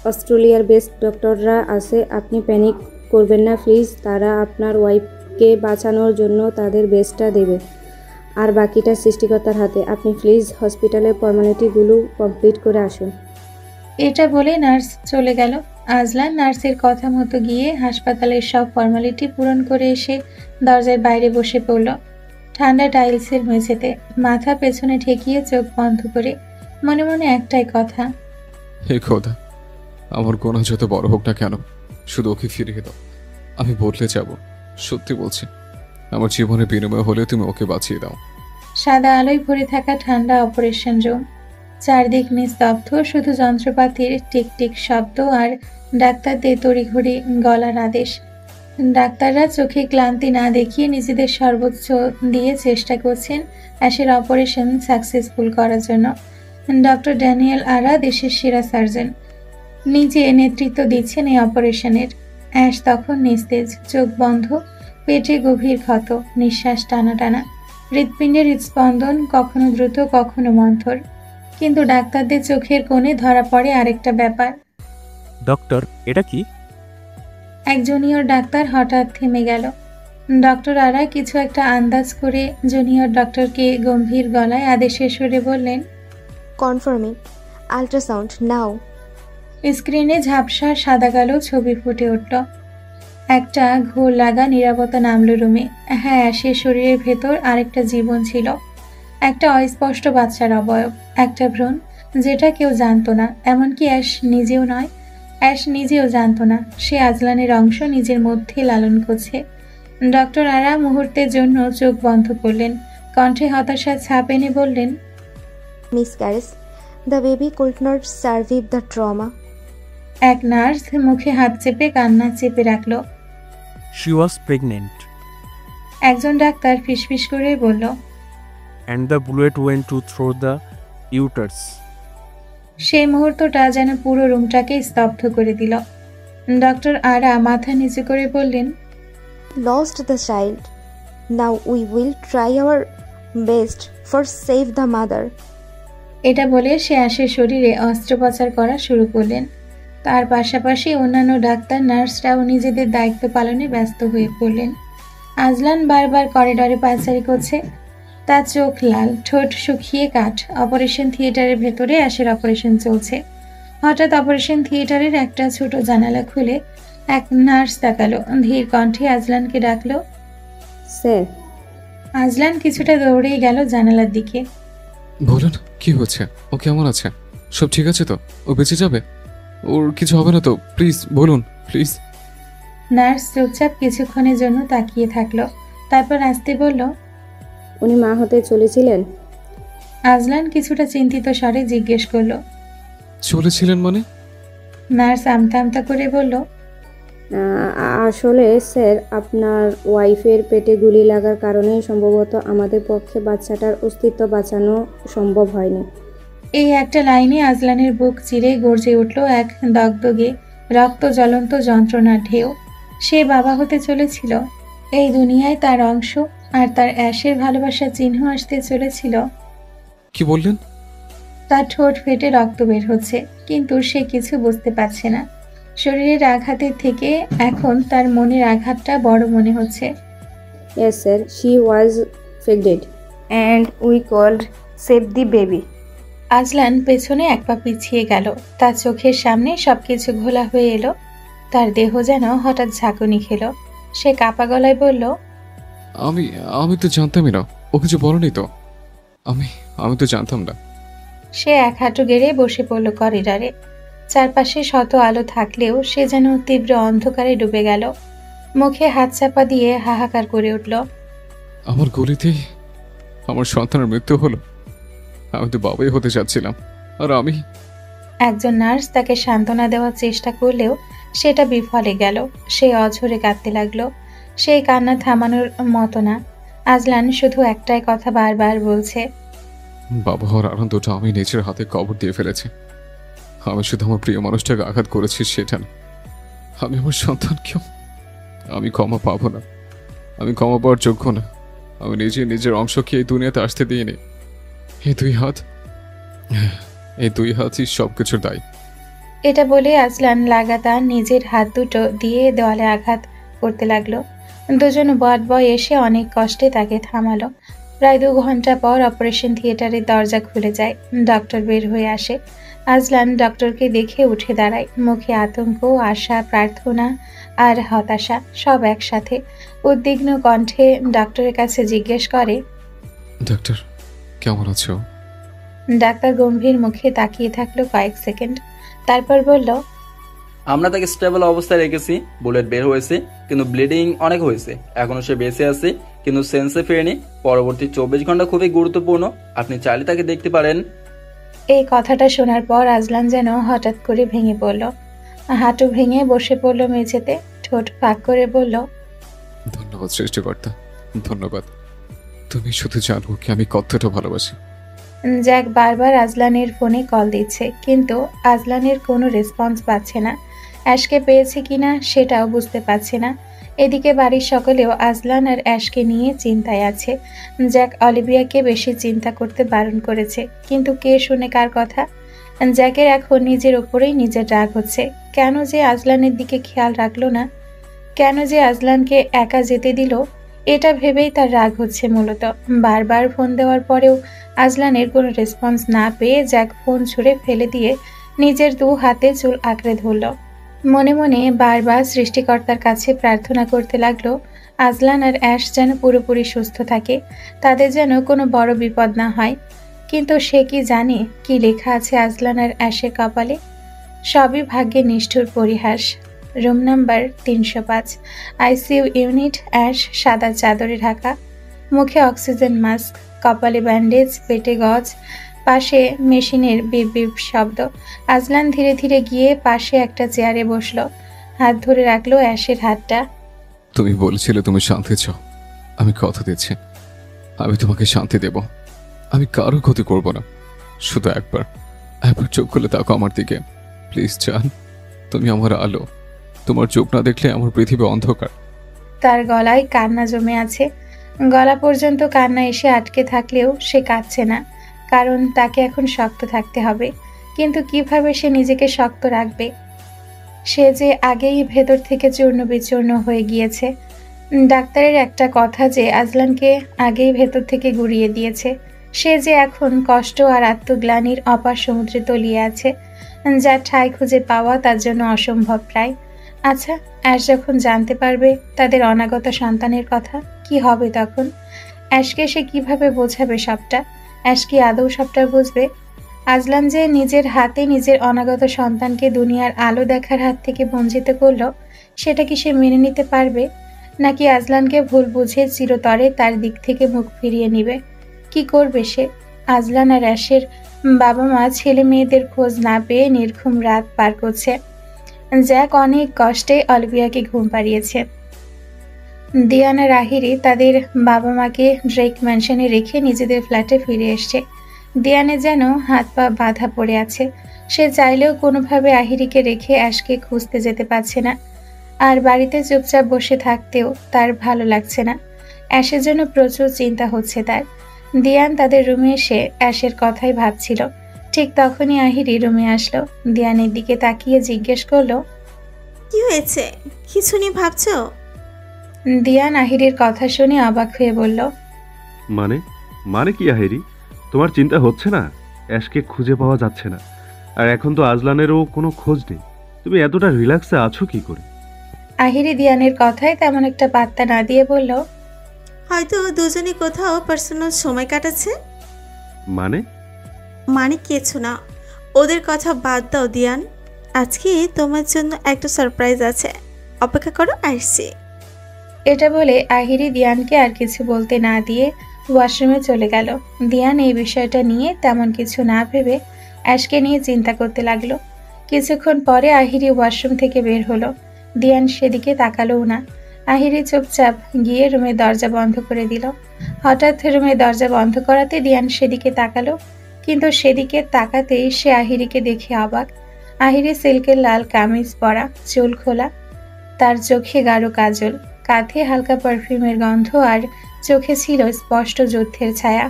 অস্ট্রেলিয়ার বেস্ট ডক্টররা আছে, আপনি প্যানিক করবেন না প্লিজ। তারা আপনার ওয়াইফকে বাঁচানোর জন্য তাদের বেস্টটা দেবে, আর বাকিটা সৃষ্টিকর্তার হাতে। আপনি প্লিজ হসপিটালের ফর্মালিটিগুলো কমপ্লিট করে আসুন। এটা বলে নার্স চলে গেল। আজলান নার্সের কথা মতো গিয়ে হাসপাতালের সব ফর্মালিটি পূরণ করে এসে দরজার বাইরে বসে পড়ল। ঠান্ডা টাইলসের মেঝেতে মাথা পেছনে ঠেকিয়ে চোখ বন্ধ করে মনে মনে একটাই কথা, হে খোদা, আমার গোনা যত বড় হোক না কেন, শুধু ওকে ফিরিয়ে দাও। আমি বদলে যাব, সত্যি বলছি। আমার জীবনের বিনিময় হলেও তুমি ওকে বাঁচিয়ে দাও। সাদা আলোয় ভরে থাকা ঠান্ডা অপারেশন রুম, চারদিক নিস্তব্ধ, শুধু যন্ত্রপাতির টিকটিক শব্দ আর ডাক্তারদের তড়িঘড়ি গলার আদেশ। ডাক্তাররা চোখে ক্লান্তি না দেখিয়ে নিজেদের সর্বোচ্চ দিয়ে চেষ্টা করছেন অ্যাশের অপারেশন সাকসেসফুল করার জন্য। ডক্টর ড্যানিয়েল আরা দেশের সেরা সার্জন, নিজে নেতৃত্ব দিচ্ছেন এই অপারেশনের। অ্যাশ তখন নিস্তেজ, চোখ বন্ধ, পেটে গভীর ক্ষত, নিঃশ্বাস টানা টানা, হৃৎপিণ্ডের হৃৎস্পন্দন কখনো দ্রুত কখনো মন্থর। কিন্তু ডাক্তারদের চোখের কোণে ধরা পড়ে আরেকটা ব্যাপার। ডক্টর, এটা কি? এক জুনিয়র ডাক্তার হঠাৎ থেমে গেল। ডক্টর আরা কিছু একটা আন্দাজ করে জুনিয়র ডক্টরকে গম্ভীর গলায় আদেশের সুরে বললেন। কনফার্মিং, আল্ট্রাসাউন্ড নাও। স্ক্রিনে ঝাপসা সাদা কালো ছবি ফুটে উঠল। একটা ঘোর লাগা নীরবতা নামল রুমে। হ্যাঁ, সে শরীরের ভেতর আরেকটা জীবন ছিল, একটা অস্পষ্ট বাচ্চার অবয়ব, একটা ভ্রূণ যেটা কেউ জানতো না, এমনকি অ্যাশ নিজেও নয়। অ্যাশ নিজেও জানতো না সে আজলানের অংশ নিজের মধ্যে লালন করছে। ডক্টর আরা মুহূর্তের জন্য চোখ বন্ধ করলেন, কণ্ঠে হতাশার ছাপ এনে বললেন, Miss Karis, the baby could not survive the trauma. এক নার্স মুখে হাত চেপে কান্না চেপে রাখল। শি ওয়াজ প্রেগনেন্ট একজন ডাক্তার ফিসফিস করে বলল, and the bullet went through the দ্য ইউটার্স। সেই মুহূর্তটা যেন পুরো রুমটাকে স্তব্ধ করে দিল। ডক্টর আরা মাথা নিচু করে বললেন, lost the child, now we will try our best for save the mother. এটা বলে সে অ্যাশের শরীরে অস্ত্রোপচার করা শুরু করলেন। তার পাশাপাশি অন্যান্য ডাক্তার নার্সরাও নিজেদের দায়িত্ব পালনে ব্যস্ত হয়ে পড়লেন। আজলান বারবার করিডরে পায়চারি করছে, তার চোখ লাল, ঠোঁট শুকিয়ে কাঠ। অপারেশন থিয়েটারের ভেতরে অ্যাশের অপারেশন চলছে। হঠাৎ অপারেশন থিয়েটারের একটা ছোট জানালা খুলে এক নার্স তাকালো, ধীর কণ্ঠে আজলানকে ডাকলো। স্যার। আজলান কিছুটা দৌড়েই গেল জানালার দিকে। বলুন, কি হচ্ছে? ও কেমন আছে? সব ঠিক আছে তো? ও বেঁচে যাবে? ওর কিছু হবে না তো? প্লিজ বলুন, প্লিজ। নার্স চুপচাপ কিছুক্ষণের জন্য তাকিয়ে থাকলো, তারপর আস্তে বলল, উনি মা হতে চলেছিলেন? আজলান কিছুটা চিন্তিত স্বরে জিজ্ঞেস করলো। চলেছিলেন মানে? নার্স আমতা আমতা করে বলল, আসলে স্যার, আপনার ওয়াইফের পেটে গুলি লাগার কারণে সম্ভবত আমাদের পক্ষে বাচ্চাটার অস্তিত্ব বাঁচানো সম্ভব হয়নি। এই একটা লাইনে আজলানের বুক চিরে গর্জে উঠল এক দগদগে রক্ত জ্বলন্ত যন্ত্রণার ঢেউ। সে বাবা হতে চলেছিল, এই দুনিয়ায় তার অংশ, আর তার অ্যাশের ভালোবাসার চিহ্ন আসতে চলেছিল। কি বললেন? তার ঠোঁট ফেটে রক্ত বের হচ্ছে, কিন্তু সে কিছু বুঝতে পারছে না। শরীরের আঘাতের থেকে এখন তার মনের আঘাতটা বড় মনে হচ্ছে। Yes sir, she was pregnant and we called save the baby. Azlan পেছনে এক পা পিছিয়ে গেল, তার চোখের সামনে সবকিছু ঘোলা হয়ে এলো। তার দেহ যেন হঠাৎ ঝাঁকুনি খেলো। সে কাপা গলায় বলল, আমি আমি তো জানতামই না। ও কিছু বলেনি তো? আমি তো জানতাম না। সে এক হাঁটু গেড়ে বসে পড়ল করিডরে। চারপাশে শত আলো থাকলেও সে যেন তীব্র অন্ধকারে ডুবে গেল। মুখে হাত চাপা দিয়ে হাহাকার করে উঠল, আমার গলিতেই আমার সন্তানের মৃত্যু হলো। আমি তো বাবাই হতে চাচ্ছিলাম, আর আমি। একজন নার্স তাকে সান্ত্বনা দেওয়ার চেষ্টা করলেও সেটা বিফলে গেল। সে অঝরে কাঁদতে লাগলো। সেই কান্না থামানোর মতো না। আজলান শুধু একটাই কথা বারবার বলছে, বাবা হওয়ার আনন্দটা আমি নিজের হাতে কবর দিয়ে ফেলেছি। আমি শুধু আমার প্রিয় মানুষটাকে আঘাত করেছি সেটা না, আমি আমার সন্তানকেও। আমি ক্ষমা পাবো না, আমি ক্ষমা পাওয়ার যোগ্য না। আমি নিজের অংশকে এই দুনিয়াতে আসতে দিইনি। এই দুই হাতই সবকিছুর দায়ী। এটা বলে আজলান লাগাতার নিজের হাত দুটো দিয়ে দেওয়ালে আঘাত করতে লাগলো। দুজন ওয়ার্ড বয় এসে অনেক কষ্টে তাকে থামালো। প্রায় 2 ঘন্টা পর অপারেশন থিয়েটারের দরজা খুলে যায়। ডক্টর বের হয়ে আসে। আজলান ডক্টরকে দেখে উঠে দাঁড়ায়, মুখে আতঙ্ক, আশা, প্রার্থনা আর হতাশা সব একসাথে। উদ্বিগ্ন কণ্ঠে ডক্টরের কাছে জিজ্ঞেস করে, ডাক্তার কেমন আছো? ডাক্তার গম্ভীর মুখে তাকিয়ে থাকলো কয়েক সেকেন্ড, তারপর বলল, আমরা তাকে স্টেবল অবস্থায় রেখেছি। বুলেট বের হয়েছে, কিন্তু ব্লিডিং অনেক হয়েছে। এখনো সে বেঁচে আছে, কিন্তু সেন্সে ফেরেনি। পরবর্তী 24 ঘন্টা খুবই গুরুত্বপূর্ণ। আপনি চাইলে তাকে দেখতে পারেন। এই কথাটা শোনার পর আজলান যেন হঠাৎ করে ভেঙে পড়ল। হাঁটু ভেঙে বসে পড়ল মেঝেতে, ঠোঁট ফাঁক করে বলল, ধন্যবাদ সৃষ্টিকর্তা, ধন্যবাদ। তুমি শুধু জানো কি আমি কতটা ভালোবাসি। জ্যাক বারবার আজলানের ফোনে কল দিচ্ছে, কিন্তু আজলানের কোনো রেসপন্স পাচ্ছে না। অ্যাশকে পেয়েছে কিনা সেটাও বুঝতে পারছে না। এদিকে বাড়ির সকলেও আজলান আর অ্যাশকে নিয়ে চিন্তায় আছে। জ্যাক অলিভিয়াকে বেশি চিন্তা করতে বারণ করেছে, কিন্তু কে শুনে কার কথা। জ্যাকের এখন নিজের ওপরেই নিজের রাগ হচ্ছে। কেন যে আজলানের দিকে খেয়াল রাখলো না, কেন যে আজলানকে একা যেতে দিল, এটা ভেবেই তার রাগ হচ্ছে মূলত। বারবার ফোন দেওয়ার পরেও আজলানের কোনো রেসপন্স না পেয়ে জ্যাক ফোন ছুঁড়ে ফেলে দিয়ে নিজের 2 হাতে চুল আঁকড়ে ধরল। মনে মনে বারবার সৃষ্টিকর্তার কাছে প্রার্থনা করতে লাগলো আজলান আর অ্যাশ যেন পুরোপুরি সুস্থ থাকে, তাদের যেন কোনো বড় বিপদ না হয়। কিন্তু সে কি জানে কি লেখা আছে আজলান আর অ্যাশের কপালে? সবই ভাগ্যের নিষ্ঠুর পরিহাস। Room number 305, ICU unit. Ash সাদা চাদরে ঢাকা, মুখে অক্সিজেন মাস্ক, কপালে ব্যান্ডেজ, পেটে গজ, পাশে মেশিনের বিপ বিপ শব্দ। আজলান ধীরে ধীরে গিয়ে পাশে একটা চেয়ারে বসলো, হাত ধরে রাখলো অ্যাশের হাতটা। তুমি বলেছিলে তুমি শান্তি চাও, আমি কথা দিচ্ছি আমি তোমাকে শান্তি দেব। আমি কারো ক্ষতি করব না। শুধু একবার চোখ খুলে তাকো আমার দিকে প্লিজ। জান, তুমি আমার আলো। তোমার চোখ না দেখলে আমার পৃথিবী অন্ধকার। তার গলায় কান্না জমে আছে। গলা পর্যন্ত কান্না এসে আটকে থাকলেও সে কাঁদছে না, কারণ তাকে এখন শক্ত থাকতে হবে। কিন্তু কিভাবে সে নিজেকে শক্ত রাখবে? সে যে আগেই ভেতর থেকে চূর্ণ বিচূর্ণ হয়ে গিয়েছে। ডাক্তারের একটা কথা যে আজলানকে আগেই ভেতর থেকে গুঁড়িয়ে দিয়েছে। সে যে এখন কষ্ট আর আত্মগ্লানির অপার সমুদ্রে তলিয়ে আছে, যা ঠাঁই খুঁজে পাওয়া তার জন্য অসম্ভব প্রায়। আচ্ছা, অ্যাশ যখন জানতে পারবে তাদের অনাগত সন্তানের কথা, কি হবে তখন? অ্যাশকে সে কিভাবে বোঝাবে সবটা? অ্যাশ কি আদৌ সবটা বুঝবে? আজলান যে নিজের হাতে নিজের অনাগত সন্তানকে দুনিয়ার আলো দেখার হাত থেকে বঞ্চিত করলো, সেটা কি সে মেনে নিতে পারবে? নাকি আজলানকে ভুল বুঝে চিরতরে তার দিক থেকে মুখ ফিরিয়ে নিবে? কি করবে সে? আজলান আর অ্যাশের বাবা মা ছেলে মেয়েদের খোঁজ না পেয়ে নির্ঘুম রাত পার করছে। জ্যাক অনেক কষ্টে অলিভিয়াকে ঘুম পাড়িয়েছে। দিয়ানা রাহিরি তাদের বাবা মাকে ড্রেক ম্যানশনে রেখে নিজেদের ফ্ল্যাটে ফিরে এসছে। দিয়ানে যেন হাত পা বাঁধা পড়ে আছে। সে চাইলেও কোনোভাবে আহিরিকে রেখে অ্যাশকে খুঁজতে যেতে পারছে না। আর বাড়িতে চুপচাপ বসে থাকতেও তার ভালো লাগছে না। অ্যাশের জন্য প্রচুর চিন্তা হচ্ছে তার। দিয়ান তাদের রুমে এসে অ্যাশের কথাই ভাবছিল। ঠিক তখনই আহিরি রুমে আসলো। দিয়ানের দিকে তাকিয়ে জিজ্ঞেস করলো, কি হয়েছে? কিছু নিয়ে ভাবছো? দিয়ান আহিরির কথা শুনে অবাক হয়ে বলল, মানে কি আহিরি, তোমার চিন্তা হচ্ছে না? অ্যাশকে খুঁজে পাওয়া যাচ্ছে না, আর এখন তো আজলানেরও কোনো খোঁজ নেই। তুমি এতটা রিল্যাক্সে আছো কি করে? আহিরি দিয়ানের কথায় তেমন একটা পাত্তা না দিয়ে বলল, হয়তো দুজনে কোথাও পার্সোনাল সময় কাটাচ্ছে। মানে কিছু না, ওদের কথা বাদ দাও দিয়ান। আজকে তোমার জন্য একটা সারপ্রাইজ আছে, অপেক্ষা করো, আসছি। এটা বলে আহিরি দিয়ানকে আর কিছু বলতে না দিয়ে ওয়াশরুমে চলে গেল। দিয়ান এই বিষয়টা নিয়ে তেমন কিছু না ভেবে অ্যাশকে নিয়ে চিন্তা করতে লাগলো। কিছুক্ষণ পরে আহিরি ওয়াশরুম থেকে বের হলো। দিয়ান সেদিকে তাকালোও না। আহিরি চুপচাপ গিয়ে রুমের দরজা বন্ধ করে দিল। হঠাৎ রুমের দরজা বন্ধ করাতে দিয়ান সেদিকে তাকালো, কিন্তু সেদিকে তাকাতেই সে আহিরিকে দেখে অবাক। আহিরি সিল্কের লাল কামিজ পরা, চুল খোলা, তার চোখে গাঢ় কাজল, কাঁধে হালকা পারফিউমের গন্ধ, আর চোখে ছিল স্পষ্ট যুদ্ধের ছায়া।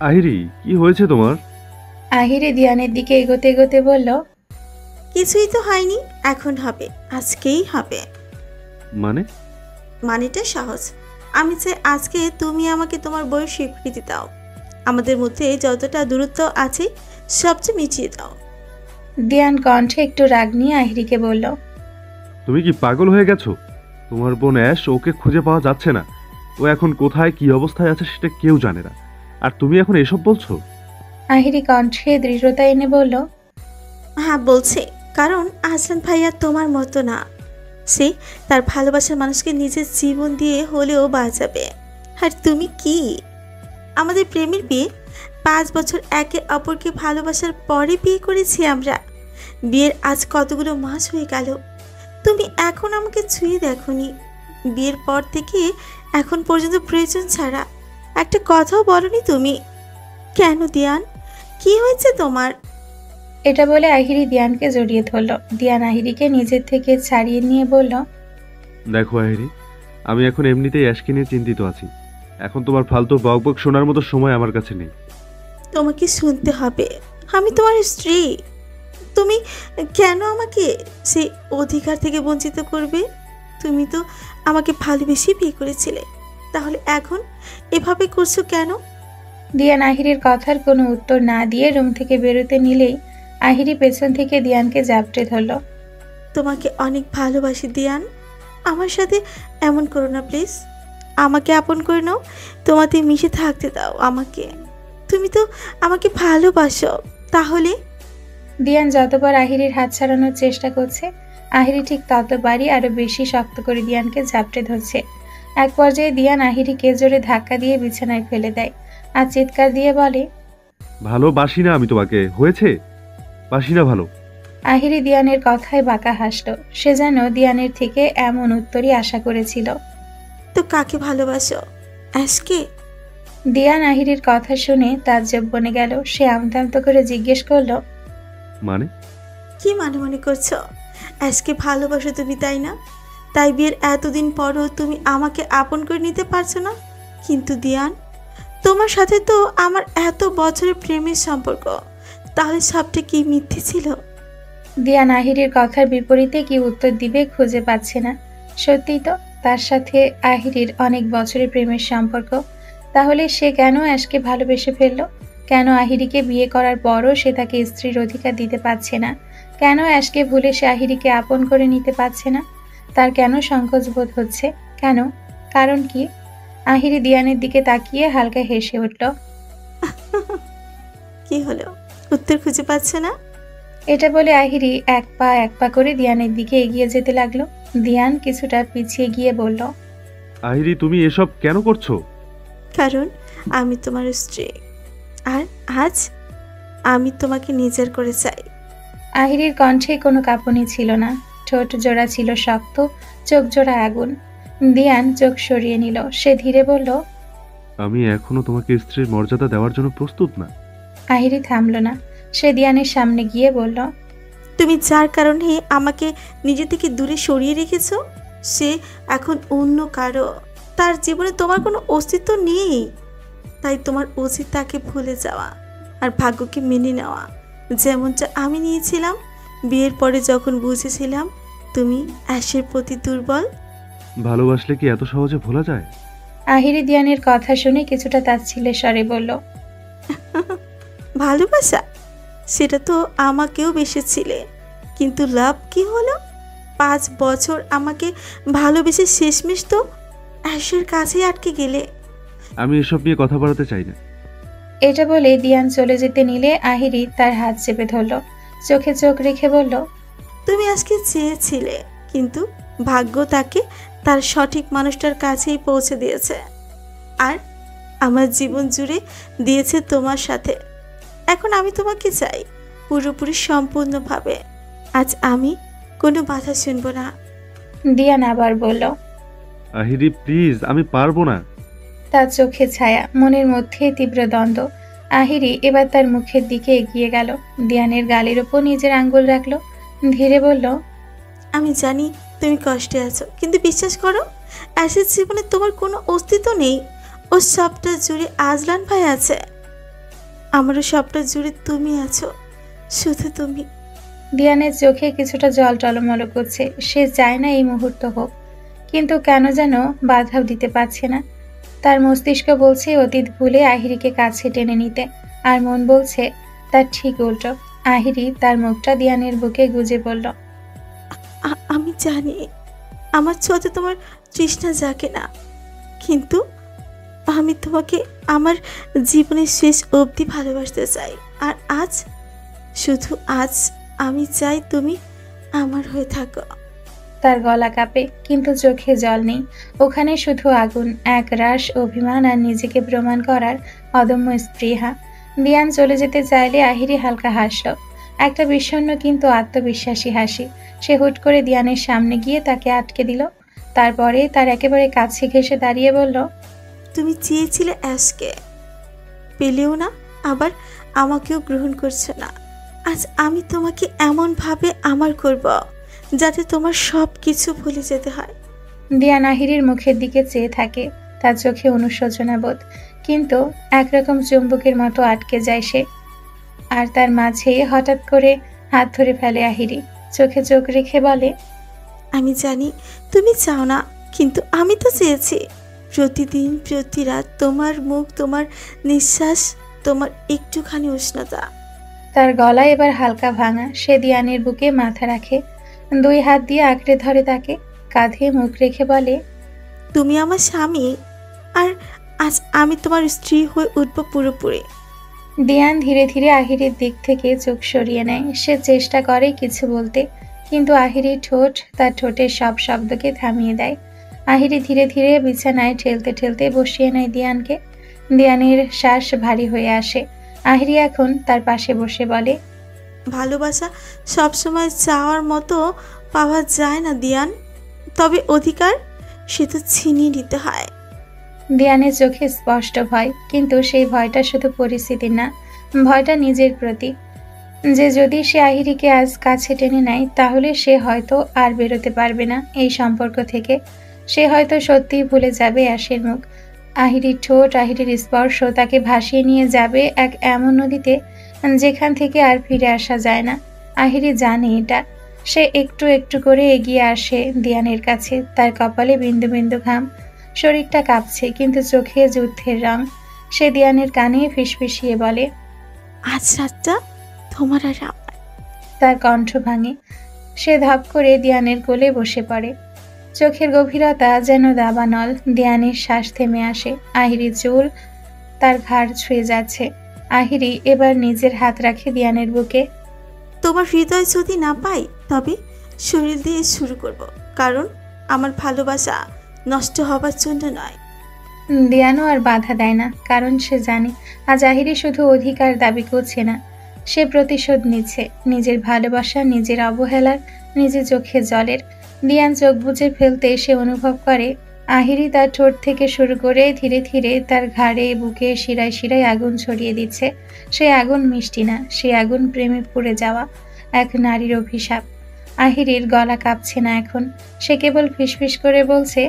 আহিরি, কি হয়েছে তোমার? আহিরি দিয়ানের দিকে এগোতে এগোতে বলল, কিছুই তো হয়নি, এখন হবে, আজকেই হবে। মানেটা সহজ। আমি চাই আজকে তুমি আমাকে তোমার বইয়ের স্বীকৃতি দাও। আমাদের মধ্যে যতটা দূরত্ব আছে সবচেয়ে মিটিয়ে দাও। দিয়ান কণ্ঠে একটু রাগ নিয়ে আহিরিকে বলল, তুমি কি পাগল হয়ে গেছো? তোমার বোন অ্যাশ, ওকে খুঁজে পাওয়া যাচ্ছে না। ও এখন কোথায় কি অবস্থায় আছে সেটা কেউ জানে না, আর তুমি এখন এসব বলছো? আহিরি কণ্ঠে দৃঢ়তা এনে বলল, হ্যাঁ বলছে, কারণ আহসান ভাইয়া তোমার মতো না। সে তার ভালোবাসার মানুষকে নিজের জীবন দিয়ে হলেও বাঁচাবে। আর তুমি কি? আমাদের প্রেমের বিয়ে 5 বছর একে অপরকে ভালোবাসার পরে বিয়ে করেছি আমরা। বিয়ের আজ কতগুলো মাস হয়ে গেল। তুমি এখন আমাকে ছুঁয়ে দেখোনি। বিয়ের পর থেকে এখন পর্যন্ত প্রয়োজন ছাড়া একটা কথাও বলনি তুমি। কেন দিয়ান, কি হয়েছে তোমার? এটা বলে আহিরি দিয়ানকে জড়িয়ে ধরল। দিয়ান আহিরিকে নিজের থেকে ছাড়িয়ে নিয়ে বলল, দেখো আহিরি, আমি এখন এমনিতেই অ্যাশকে নিয়ে চিন্তিত আছি। এখন তোমার ফালতু বকবক শোনার মতো সময় আমার কাছে নেই। তোমাকে শুনতে হবে, আমি তোমার স্ত্রী। তুমি কেন আমাকে সেই অধিকার থেকে বঞ্চিত করবে? তুমি তো আমাকে ভালোবেসে বিয়ে করেছিলে, তাহলে এখন এভাবে করছো কেন? দিয়ান আহিরির কথার কোনো উত্তর না দিয়ে রুম থেকে বেরোতে নিলেই আহিরি পেছন থেকে দিয়ানকে জাপটে ধরল। তোমাকে অনেক ভালোবাসি দিয়ান, আমার সাথে এমন করো না প্লিজ। আমাকে আপন করে নাও, তোমাতে মিশে থাকতে দাও আমাকে। তুমি তো আমাকে ভালোবাসো। তাহলে দিয়ান যতবার আহিরির হাত ছাড়ানোর চেষ্টা করছে, আহিরি ঠিক ততবারই আরো বেশি শক্ত করে দিয়ানকে ঝাপটে ধরছে। এক পর্যায়ে দিয়ান আহিরিকে জোরে ধাক্কা দিয়ে বিছানায় ফেলে দেয় আর চিৎকার দিয়ে বলে, ভালোবাসি না আমি তোমাকে, হয়েছে? বাসি না ভালো। আহিরি দিয়ানের কথায় বাঁকা হাসল। সে যেন দিয়ানের থেকে এমন উত্তরই আশা করেছিল। তো কাকে ভালোবাসো, আজকে? দিয়ান আহিরির কথা শুনে তাজ্জব বনে গেল। সে আমতা আমতা করে জিজ্ঞেস করলো, মানে? কি মনে করছো? আজকে ভালোবাসো তুমি, তাই না? তাই বিয়ের এতদিন পরও তুমি আমাকে আপন করে নিতে পারছো না? কিন্তু দিয়ান, তোমার সাথে তো আমার এত বছরের প্রেমের সম্পর্ক, তাহলে সবটা কি মিথ্যে ছিল? দিয়ান আহিরির কথার বিপরীতে কি উত্তর দিবে খুঁজে পাচ্ছে না। সত্যিই তো, তার সাথে আহিরির অনেক বছরের প্রেমের সম্পর্ক। তাহলে সে কেন আজকে ভালোবেসে ফেলল? কেন আহিরিকে বিয়ে করার পরও সে তাকে স্ত্রীর অধিকার দিতে পারছে না? কেন আজকে ভুলে সে আহিরিকে আপন করে নিতে পারছে না? তার কেন সংকোচ বোধ হচ্ছে? কেন? কারণ কি? আহিরি দিয়ানের দিকে তাকিয়ে হালকা হেসে উঠল। কি হলো, উত্তর খুঁজে পাচ্ছে না? এটা বলে আহিরি এক পা করে দিয়ানের দিকে এগিয়ে যেতে লাগলো। দিয়ান কিছুটা পিছিয়ে গিয়ে বলল, আহিরি, তুমি এসব কেন করছো? কারণ আমি তোমার স্ত্রী, আর আজ আমি তোমাকে নিজের করে চাই। আহিরির কণ্ঠে কোনো কাঁপুনি ছিল না, ঠোঁট জোড়া ছিল শক্ত, চোখ জোড়া আগুন। দিয়ান চোখ সরিয়ে নিল। সে ধীরে বলল, আমি এখনো তোমাকে স্ত্রীর মর্যাদা দেওয়ার জন্য প্রস্তুত না। আহিরি থামল না। সে দিয়ানের সামনে গিয়ে বলল, তুমি যার কারণে আমাকে নিজে থেকে দূরে সরিয়ে রেখেছো, সে এখন অন্য কারো। তার জীবনে তোমার কোনো অস্তিত্ব নেই। তাই তোমার উচিত তাকে ভুলে যাওয়া আর ভাগ্যকে মেনে নেওয়া, যেমনটা আমি নিয়েছিলাম বিয়ের পরে যখন বুঝেছিলাম তুমি অ্যাশের প্রতি দুর্বল। ভালোবাসলে কি এত সহজে ভোলা যায়? আহিরি দিয়ানের কথা শুনে কিছুটা তাচ্ছিল্যের স্বরে বলল, ভালোবাসা? সেটা তো আমাকেও বেসেছিলে, কিন্তু লাভ কি হলো? 5 বছর আমাকে ভালোবেসে শেষমেশ তো অ্যাশের কাছেই আটকে গেলে। আমি এসব নিয়ে কথা বলতে চাই না। এটা বলে দিয়ান চলে যেতে নিলে আহিরি তার হাত চেপে ধরল। চোখে চোখ রেখে বলল, তুমি আজকে চেয়েছিলে, কিন্তু ভাগ্য তাকে তার সঠিক মানুষটার কাছেই পৌঁছে দিয়েছে, আর আমার জীবন জুড়ে দিয়েছে তোমার সাথে। এখন আমি তোমাকে চাই পুরোপুরি সম্পূর্ণভাবে। আজ আমি কোনো বাধা শুনবো না। দিয়ান আবার বলল, আহিরি প্লিজ, আমি পারবো না। তার চোখে ছায়া, মনের মধ্যে তীব্র দ্বন্দ্ব। আহিরি এবার তার মুখের দিকে এগিয়ে গেল। দিয়ানের গালের ওপর নিজের আঙ্গুল রাখলো। ধীরে বলল, আমি জানি তুমি কষ্টে আছো, কিন্তু বিশ্বাস করো, অ্যাশের জীবনে তোমার কোনো অস্তিত্ব নেই। ও সবটা জুড়ে আজলান ভাই আছে, আমারও সবটা জুড়ে তুমি আছো, শুধু তুমি। দিয়ানের চোখে কিছুটা জল টলমল করছে। সে চায় না এই মুহূর্ত হোক, কিন্তু কেন যেন বাধাও দিতে পারছে না। তার মস্তিষ্ক বলছে অতীত ভুলে আহিরিকে কাছে টেনে নিতে, আর মন বলছে তার ঠিক উল্টো। আহিরি তার মুখটা দিয়ানের বুকে গুজে বলল, আমি জানি আমার ছোঁয়াতে তোমার তৃষ্ণা জাগে না, কিন্তু আমি তোমাকে আমার জীবনের শেষ অবধি ভালোবাসতে চাই। আর আজ, শুধু আজ আমি চাই তুমি আমার হয়ে থাকো। তার গলা কাঁপে, কিন্তু চোখে জল নেই। ওখানে শুধু আগুন, এক রাশ অভিমান আর নিজেকে প্রমাণ করার অদম্য স্পৃহা। দিয়ান চলে যেতে চাইলে আহিরি হালকা হাসল। একটা বিষণ্ণ কিন্তু আত্মবিশ্বাসী হাসি। সে হুট করে দিয়ানের সামনে গিয়ে তাকে আটকে দিল। তারপরে তার একেবারে কাছে ঘেঁষে দাঁড়িয়ে বলল, তুমি চেয়েছিলে অ্যাশকে, পেলেও না, আবার আমাকেও গ্রহণ করছো না। আজ আমি তোমাকে এমনভাবে আমার করব যাতে তোমার সব কিছু ভুলে যেতে হয়। দিয়ান আহিরির মুখের দিকে চেয়ে থাকে। তার চোখে অনুশোচনা বোধ, কিন্তু একরকম চুম্বকের মতো আটকে যায় সে। আর তার মাঝে হঠাৎ করে হাত ধরে ফেলে আহিরি। চোখে চোখ রেখে বলে, আমি জানি তুমি চাও না, কিন্তু আমি তো চেয়েছি। প্রতিদিন প্রতি রাত তোমার মুখ, তোমার নিঃশ্বাস, তোমার একটুখানি উষ্ণতা। তার গলা এবার হালকা ভাঙা। সে দিয়ানের বুকে মাথা রাখে, 2 হাত দিয়ে আঁকড়ে ধরে তাকে, কাঁধে মুখ রেখে বলে, তুমি আমার স্বামী, আর আজ আমি তোমার স্ত্রী হয়ে উঠব পুরোপুরি। দিয়ান ধীরে ধীরে আহিরির দিক থেকে চোখ সরিয়ে নেয়। সে চেষ্টা করে কিছু বলতে, কিন্তু আহিরির ঠোঁট তার ঠোঁটের সব শব্দকে থামিয়ে দেয়। আহিরি ধীরে ধীরে বিছানায় ঠেলতে ঠেলতে বসিয়ে নেয় দিয়ানকে। দিয়ানের শ্বাস ভারী হয়ে আসে। আহিরি এখন তার পাশে বসে বলে, ভালোবাসা সবসময় চাওয়ার মতো পাওয়া যায় না দিয়ান, তবে অধিকার সে তো ছিনিয়ে নিতে হয়। দিয়ানের চোখে স্পষ্ট ভয়, কিন্তু সেই ভয়টা শুধু পরিস্থিতির না, ভয়টা নিজের প্রতি। যে যদি সে আহিরিকে আজ কাছে টেনে নেয়, তাহলে সে হয়তো আর বেরোতে পারবে না এই সম্পর্ক থেকে। সে হয়তো সত্যিই ভুলে যাবে অ্যাশের মুখ, আহিরির ঠোঁট, আহিরির স্পর্শ তাকে ভাসিয়ে নিয়ে যাবে এক এমন নদীতে যেখান থেকে আর ফিরে আসা যায় না। আহিরি জানে এটা। সে একটু একটু করে এগিয়ে আসে দিয়ানের কাছে। তার কপালে বিন্দু বিন্দু ঘাম, শরীরটা কাঁপছে, কিন্তু চোখে যুদ্ধের রং। সে দিয়ানের কানে ফিসফিসিয়ে বলে, আজ রাতটা তোমার আর আমার। তার কণ্ঠ ভাঙে। সে ধপ করে দিয়ানের কোলে বসে পড়ে। চোখের গভীরতা যেন দাবানল। দিয়ানের শ্বাস থেমে আসে। আহিরি চুল তার ঘাড় ছুঁয়ে যাচ্ছে। আহিরি এবার নিজের হাত রাখে দিয়ানের বুকে। তোমার হৃদয় যদি না পাই, তবে শরীর দিয়ে শুরু করব, কারণ আমার ভালোবাসা নষ্ট হবার জন্য নয়। দিয়ানও আর বাধা দেয় না, কারণ সে জানে আজ আহিরি শুধু অধিকার দাবি করছে না, সে প্রতিশোধ নিচ্ছে। নিজের ভালোবাসা, নিজের অবহেলার, নিজের চোখে জলের। দিয়ান চোখ বুজে ফেলতে সে অনুভব করে আহিরি তার ঠোঁট থেকে শুরু করে ধীরে ধীরে তার ঘাড়ে, বুকে, শিরায় শিরায় আগুন ছড়িয়ে দিচ্ছে। সে আগুন মিষ্টি না, সে আগুন প্রেমে পুড়ে যাওয়া এক নারীর অভিশাপ। আহিরির গলা কাঁপছে না এখন। সে কেবল ফিসফিস করে বলছে,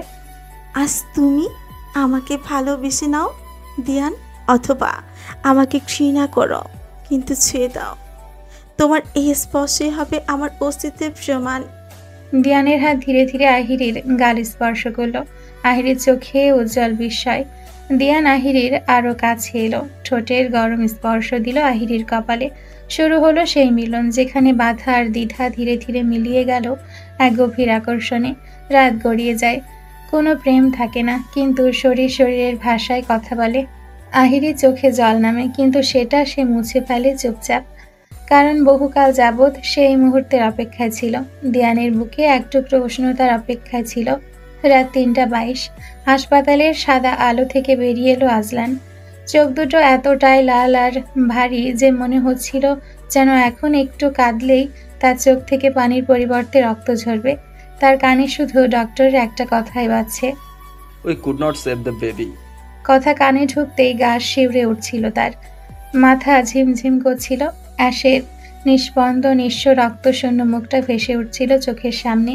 আজ তুমি আমাকে ভালোবেসে নাও দিয়ান, অথবা আমাকে ঘৃণা করো, কিন্তু ছুঁয়ে দাও। তোমার এই স্পর্শই হবে আমার অস্তিত্বের প্রমাণ। দিয়ানের হাত ধীরে ধীরে আহিরির গাল স্পর্শ করলো। আহিরির চোখে উজ্জ্বল বিস্ময়। দিয়ান আহিরির আরো কাছে এলো, ঠোঁটের গরম স্পর্শ দিল আহিরির কপালে। শুরু হলো সেই মিলন, যেখানে বাধা আর দ্বিধা ধীরে ধীরে মিলিয়ে গেল এক গভীর আকর্ষণে। রাত গড়িয়ে যায়, কোনো প্রেম থাকে না, কিন্তু শরীর শরীরের ভাষায় কথা বলে। আহিরির চোখে জল নামে, কিন্তু সেটা সে মুছে ফেলে চুপচাপ, কারণ বহুকাল যাবৎ সে এই মুহূর্তের অপেক্ষায় ছিল। দিয়ানের বুকে এক টুকরো উষ্ণতার অপেক্ষায় ছিল। রাত 3:22। হাসপাতালের সাদা আলো থেকে বেরিয়ে এলো আজলান। চোখ দুটো এতটাই লাল আর ভারী যে মনে হচ্ছিল যেন এখন একটু কাঁদলেই তার চোখ থেকে পানির পরিবর্তে রক্ত ঝরবে। তার কানে শুধু ডক্টরের একটা কথাই বাজছে, we could not save the baby. কথা কানে ঢুকতেই গা শিউরে উঠছিল তার, মাথা ঝিমঝিম করছিল। অ্যাশের নিষ্পন্দ নিঃস্ব রক্তশূন্য মুখটা ভেসে উঠছিল চোখের সামনে।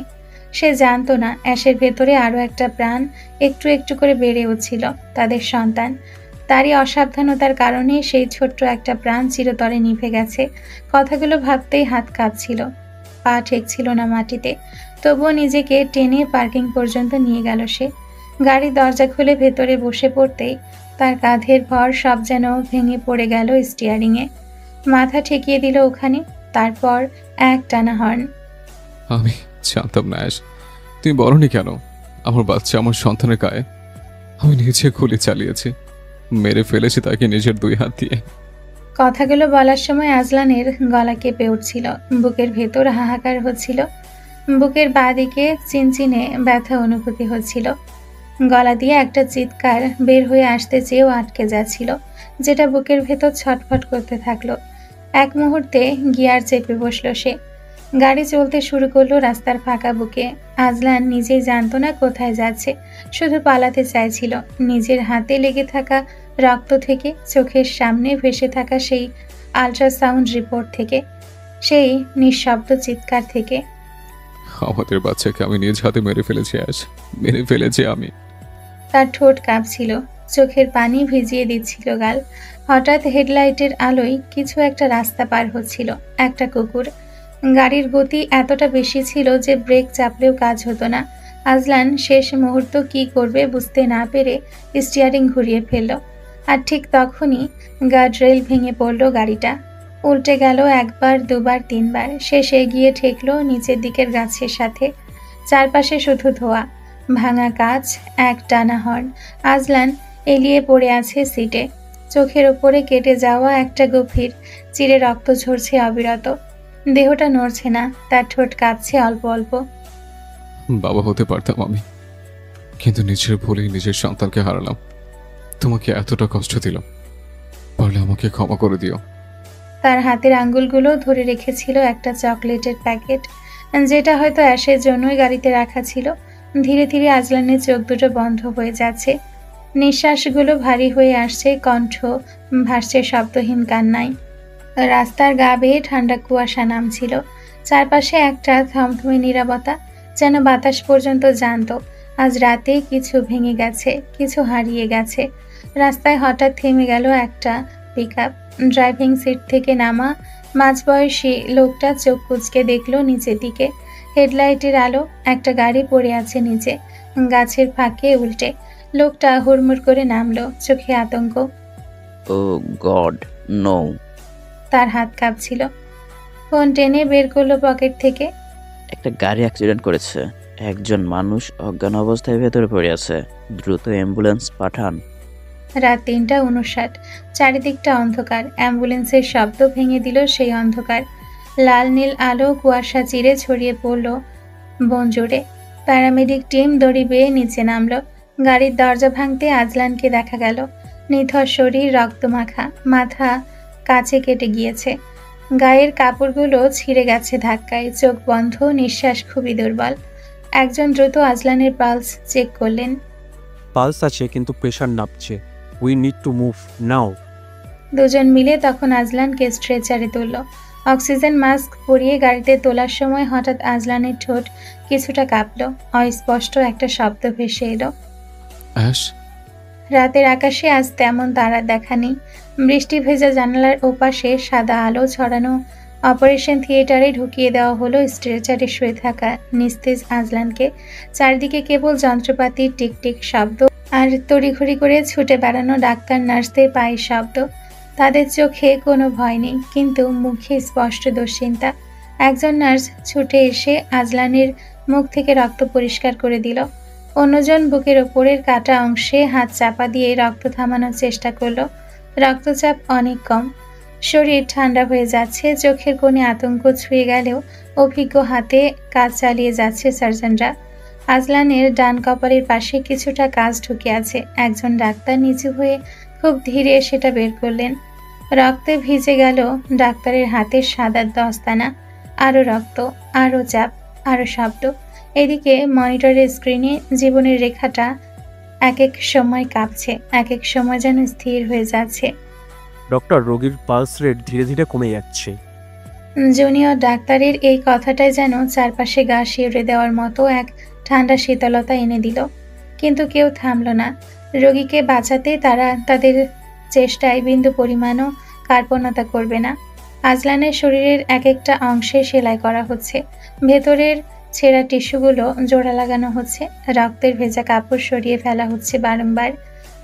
সে জানতো না অ্যাশের ভেতরে আরো একটা প্রাণ একটু একটু করে বেড়ে উঠছিল, তাদের সন্তান। তারই অসাবধানতার কারণে সেই ছোট্ট একটা প্রাণ চিরতরে নিভে গেছে। কথাগুলো ভাবতেই হাত কাঁপছিল, পা ঠেকছিল না মাটিতে। তবুও নিজেকে টেনে পার্কিং পর্যন্ত নিয়ে গেল সে। গাড়ির দরজা খুলে ভেতরে বসে পড়তেই তার কাঁধের ভর সব যেন ভেঙে পড়ে গেল স্টিয়ারিংয়ে। মাথা ঠেকিয়ে দিল ওখানে, তারপর এক টানা হর্ন। আমি জানতাম না অ্যাশ, তুমি বলনি কেন? আমার বাচ্চা, আমার সন্তানের গায়ে আমি নিজে গুলি চালিয়েছি, মেরে ফেলেছি তাকে নিজের 2 হাত দিয়ে। কথাগুলো বলার সময় আজলানের গলা কেঁপে উঠছিল, বুকের ভেতর হাহাকার হচ্ছিল, বুকের বাঁদিকে চিনচিনে ব্যথা অনুভূতি হচ্ছিল। গলা দিয়ে একটা চিৎকার বের হয়ে আসতে চেয়েও আটকে যাচ্ছিল, যেটা বুকের ভেতর ছটফট করতে থাকলো। এক মুহূর্তে গিয়ার চেপে বসল সে। গাড়ি চলতে শুরু করলো রাস্তার ফাঁকা বুকে। আজলান নিজেই জানতো না কোথায় যাচ্ছে, শুধু পালাতে চাইছিল নিজের হাতে লেগে থাকা রক্ত থেকে, চোখের সামনে ভেসে থাকা সেই আল্ট্রাসাউন্ড রিপোর্ট থেকে, সেই নিঃশব্দ চিৎকার থেকে। আমাদের বাচ্চাকে আমি নিজ হাতে মেরে ফেলেছি, আজ মেরে ফেলেছি আমি। তার ঠোঁট কাঁপছিল, চোখের পানি ভিজিয়ে দিচ্ছিল গাল। হঠাৎ হেডলাইটের আলোয় কিছু একটা রাস্তা পার হচ্ছিল, একটা কুকুর। গাড়ির গতি এতটা বেশি ছিল যে ব্রেক চাপলেও কাজ হতো না। আজলান শেষ মুহূর্ত কি করবে বুঝতে না পেরে স্টিয়ারিং ঘুরিয়ে ফেলল। আর ঠিক তখনই গার্ডরেল ভেঙে পড়ল গাড়িটা। উল্টে গেল একবার, দুবার, তিনবার। শেষ এগিয়ে ঠেকল নিচের দিকের গাছের সাথে। চারপাশে শুধু ধোঁয়া, ভাঙা কাঁচ, এক টানা হর্ন। আজলান এলিয়ে পড়ে আছে সিটে। চোখের ওপরে কেটে যাওয়া একটা গভীর চিরে রক্ত ঝরছে অবিরত। দেহটা নড়ছে না, তার ঠোঁট কাঁপছে অল্প অল্প। বাবা হতে পারতাম আমি, কিন্তু নিজের ভুলেই নিজের সন্তানকে হারালাম। তোমাকে এতটা কষ্ট দিলাম, পারলে আমাকে ক্ষমা করে দিও। তার হাতের আঙ্গুলগুলো ধরে রেখেছিল একটা চকলেটের প্যাকেট, যেটা হয়তো অ্যাশের জন্যই গাড়িতে রাখা ছিল। ধীরে ধীরে আজলানের চোখ দুটো বন্ধ হয়ে যাচ্ছে, নিঃশ্বাসগুলো ভারী হয়ে আসছে, কণ্ঠ ভাসছে শব্দহীন কান্নায়। রাস্তার গা বেয়ে ঠান্ডা কুয়াশা নামছিল। চারপাশে একটা থমথমে নীরবতা, যেন বাতাস পর্যন্ত জানতো আজ রাতে কিছু ভেঙে গেছে, কিছু হারিয়ে গেছে। রাস্তায় হঠাৎ থেমে গেল একটা পিকআপ। ড্রাইভিং সিট থেকে নামা মাঝবয়সী লোকটা চোখ কুঁচকে দেখলো নিচের দিকে। হেডলাইটের আলো, একটা গাড়ি পড়ে আছে নিচে, গাছের ফাঁকে উল্টে। লোকটা হুড়মুড় করে নামলো, চোখে আতঙ্ক। ও গড, নো। তার হাত কাঁপছিল। ফোন টেনে বের করলো পকেট থেকে। একটা গাড়ি অ্যাক্সিডেন্ট করেছে, একজন মানুষ অজ্ঞান অবস্থায় ভেতরে পড়ে আছে, দ্রুত অ্যাম্বুলেন্স পাঠান। রাত 3:59, চারিদিকটা অন্ধকার। অ্যাম্বুলেন্সের শব্দ ভেঙে দিল সেই অন্ধকার। লাল নীল আলো কুয়াশা চিরে ছড়িয়ে পড়ল বন জুড়ে। প্যারামেডিক টিম দড়ি বেয়ে নিচে নামলো। গাড়ির দরজা ভাঙতে আজলানকে দেখা গেল। নিথর শরীর রক্তমাখা, মাথা কাছে কেটে গিয়েছে, গায়ের কাপড়গুলো ছিঁড়ে গেছে ধাক্কায়, চোখ বন্ধ, নিঃশ্বাস খুবই দুর্বল। একজন দ্রুত আজলানের পালস চেক করলেন। পালস আছে কিন্তু প্রেশার নামছে। উই নিড টু মুভ নাও। দুজন মিলে তখন আজলানকে স্ট্রেচারে তুলল। অক্সিজেন মাস্ক পরিয়ে গাড়িতে তোলার সময় হঠাৎ আজলানের ঠোঁট কিছুটা কাঁপল। অস্পষ্ট একটা শব্দ ভেসে এলো। অ্যাশ। রাতের আকাশে আজ তেমন তারা দেখা নেই। বৃষ্টি ভেজা জানালার ওপাশে সাদা আলো ছড়ানো অপারেশন থিয়েটারে ঢুকিয়ে দেওয়া হলো স্ট্রেচারে শুয়ে থাকা নিস্তেজ আজলানকে। চারদিকে কেবল যন্ত্রপাতির টিকটিক শব্দ আর তড়িঘড়ি করে ছুটে বেড়ানো ডাক্তার নার্সদের পায়ের শব্দ। তাদের চোখে কোনো ভয় নেই, কিন্তু মুখে স্পষ্ট দুশ্চিন্তা। একজন নার্স ছুটে এসে আজলানের মুখ থেকে রক্ত পরিষ্কার করে দিল। অন্যজন বুকের ওপরের কাটা অংশে হাত চাপা দিয়ে রক্ত থামানোর চেষ্টা করলো। রক্তচাপ অনেক কম, শরীর ঠান্ডা হয়ে যাচ্ছে। চোখের কোণে আতঙ্ক ছুঁয়ে গেলেও অভিজ্ঞ হাতে কাজ চালিয়ে যাচ্ছে সার্জনরা। আজলানের ডান কপালের পাশে কিছুটা কাজ ঢুকে আছে। একজন ডাক্তার নিচু হয়ে খুব ধীরে সেটা বের করলেন। রক্তে ভিজে গেল ডাক্তারের হাতের সাদা দস্তানা। আরও রক্ত, আরও চাপ, আরও শব্দ। এদিকে মনিটরের স্ক্রিনে জীবনের রেখাটা এক এক সময় কাঁপছে, এক এক সময় যেন স্থির হয়ে যাচ্ছে। ডক্টর, রোগীর পালস রেট ধীরে ধীরে কমে যাচ্ছে। জুনিয়র ডাক্তারের এই কথাটাই যেন চারপাশে গা শিউরে দেওয়ার মতো এক ঠান্ডা শীতলতা এনে দিল। কিন্তু কেউ থামল না। রোগীকে বাঁচাতে তারা তাদের চেষ্টায় বিন্দু পরিমাণও কার্পণ্যতা করবে না। আজলানের শরীরের এক একটা অংশে সেলাই করা হচ্ছে, ভেতরের ছেঁড়া টিস্যুগুলো জোড়া লাগানো হচ্ছে, রক্তের ভেজা কাপড় সরিয়ে ফেলা হচ্ছে বারংবার।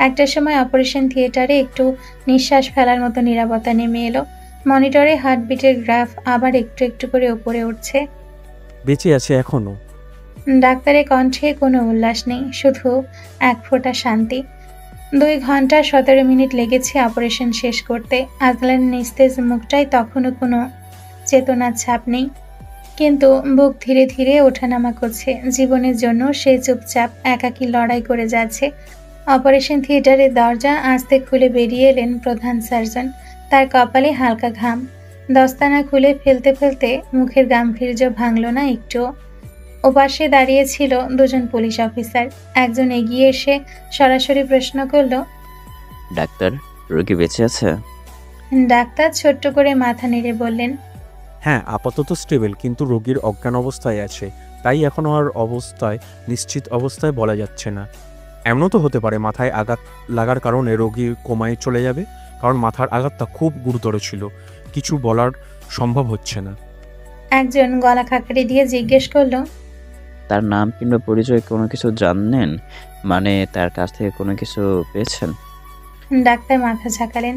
একটা সময় অপারেশন থিয়েটারে একটু নিঃশ্বাস ফেলার মতো নীরবতা নেমে এলো। মনিটরে হার্টবিটের গ্রাফ আবার একটু একটু করে উপরে উঠছে। বেঁচে আছে এখনো। ডাক্তারের কণ্ঠে কোনো উল্লাস নেই, শুধু এক ফোঁটা শান্তি। 2 ঘন্টা 17 মিনিট লেগেছে অপারেশন শেষ করতে। আজলানের নিস্তেজ মুখটায় তখনও কোনো চেতনার ছাপ নেই, কিন্তু বুক ধীরে ধীরে ওঠানামা করছে। জীবনের জন্য সে চুপচাপ একাকী লড়াই করে যাচ্ছে। অপারেশন থিয়েটারের দরজা আস্তে খুলে বেরিয়ে এলেন প্রধান সার্জন। তার কপালে হালকা ঘাম, দস্তানা খুলে ফেলতে ফেলতে মুখের গাম্ভীর্য ভাঙল না একটুও। ওপাশে দাঁড়িয়ে ছিল দুজন পুলিশ অফিসার। একজন এগিয়ে এসে সরাসরি প্রশ্ন করল, ডাক্তার, রোগী বেঁচে আছে? ডাক্তার ছোট্ট করে মাথা নেড়ে বললেন, হ্যাঁ, আপাতত স্টেবল, কিন্তু রোগীর অজ্ঞান অবস্থায় আছে, তাই এখনও আর অবস্থায় নিশ্চিত অবস্থায় বলা যাচ্ছে না। এমনও তো হতে পারে মাথায় আঘাত লাগার কারণে রোগী কোমায় চলে যাবে, কারণ মাথার আঘাতটা খুব গুরুতর ছিল, কিছু বলার সম্ভব হচ্ছে না। একজন গলা খাকারি দিয়ে জিজ্ঞেস করলো, তার নাম কিংবা পরিচয় কোনো কিছু জানেন? মানে তার কাছ থেকে কোনো কিছু পেয়েছেন? ডাক্তার মাথা ঝাঁকালেন।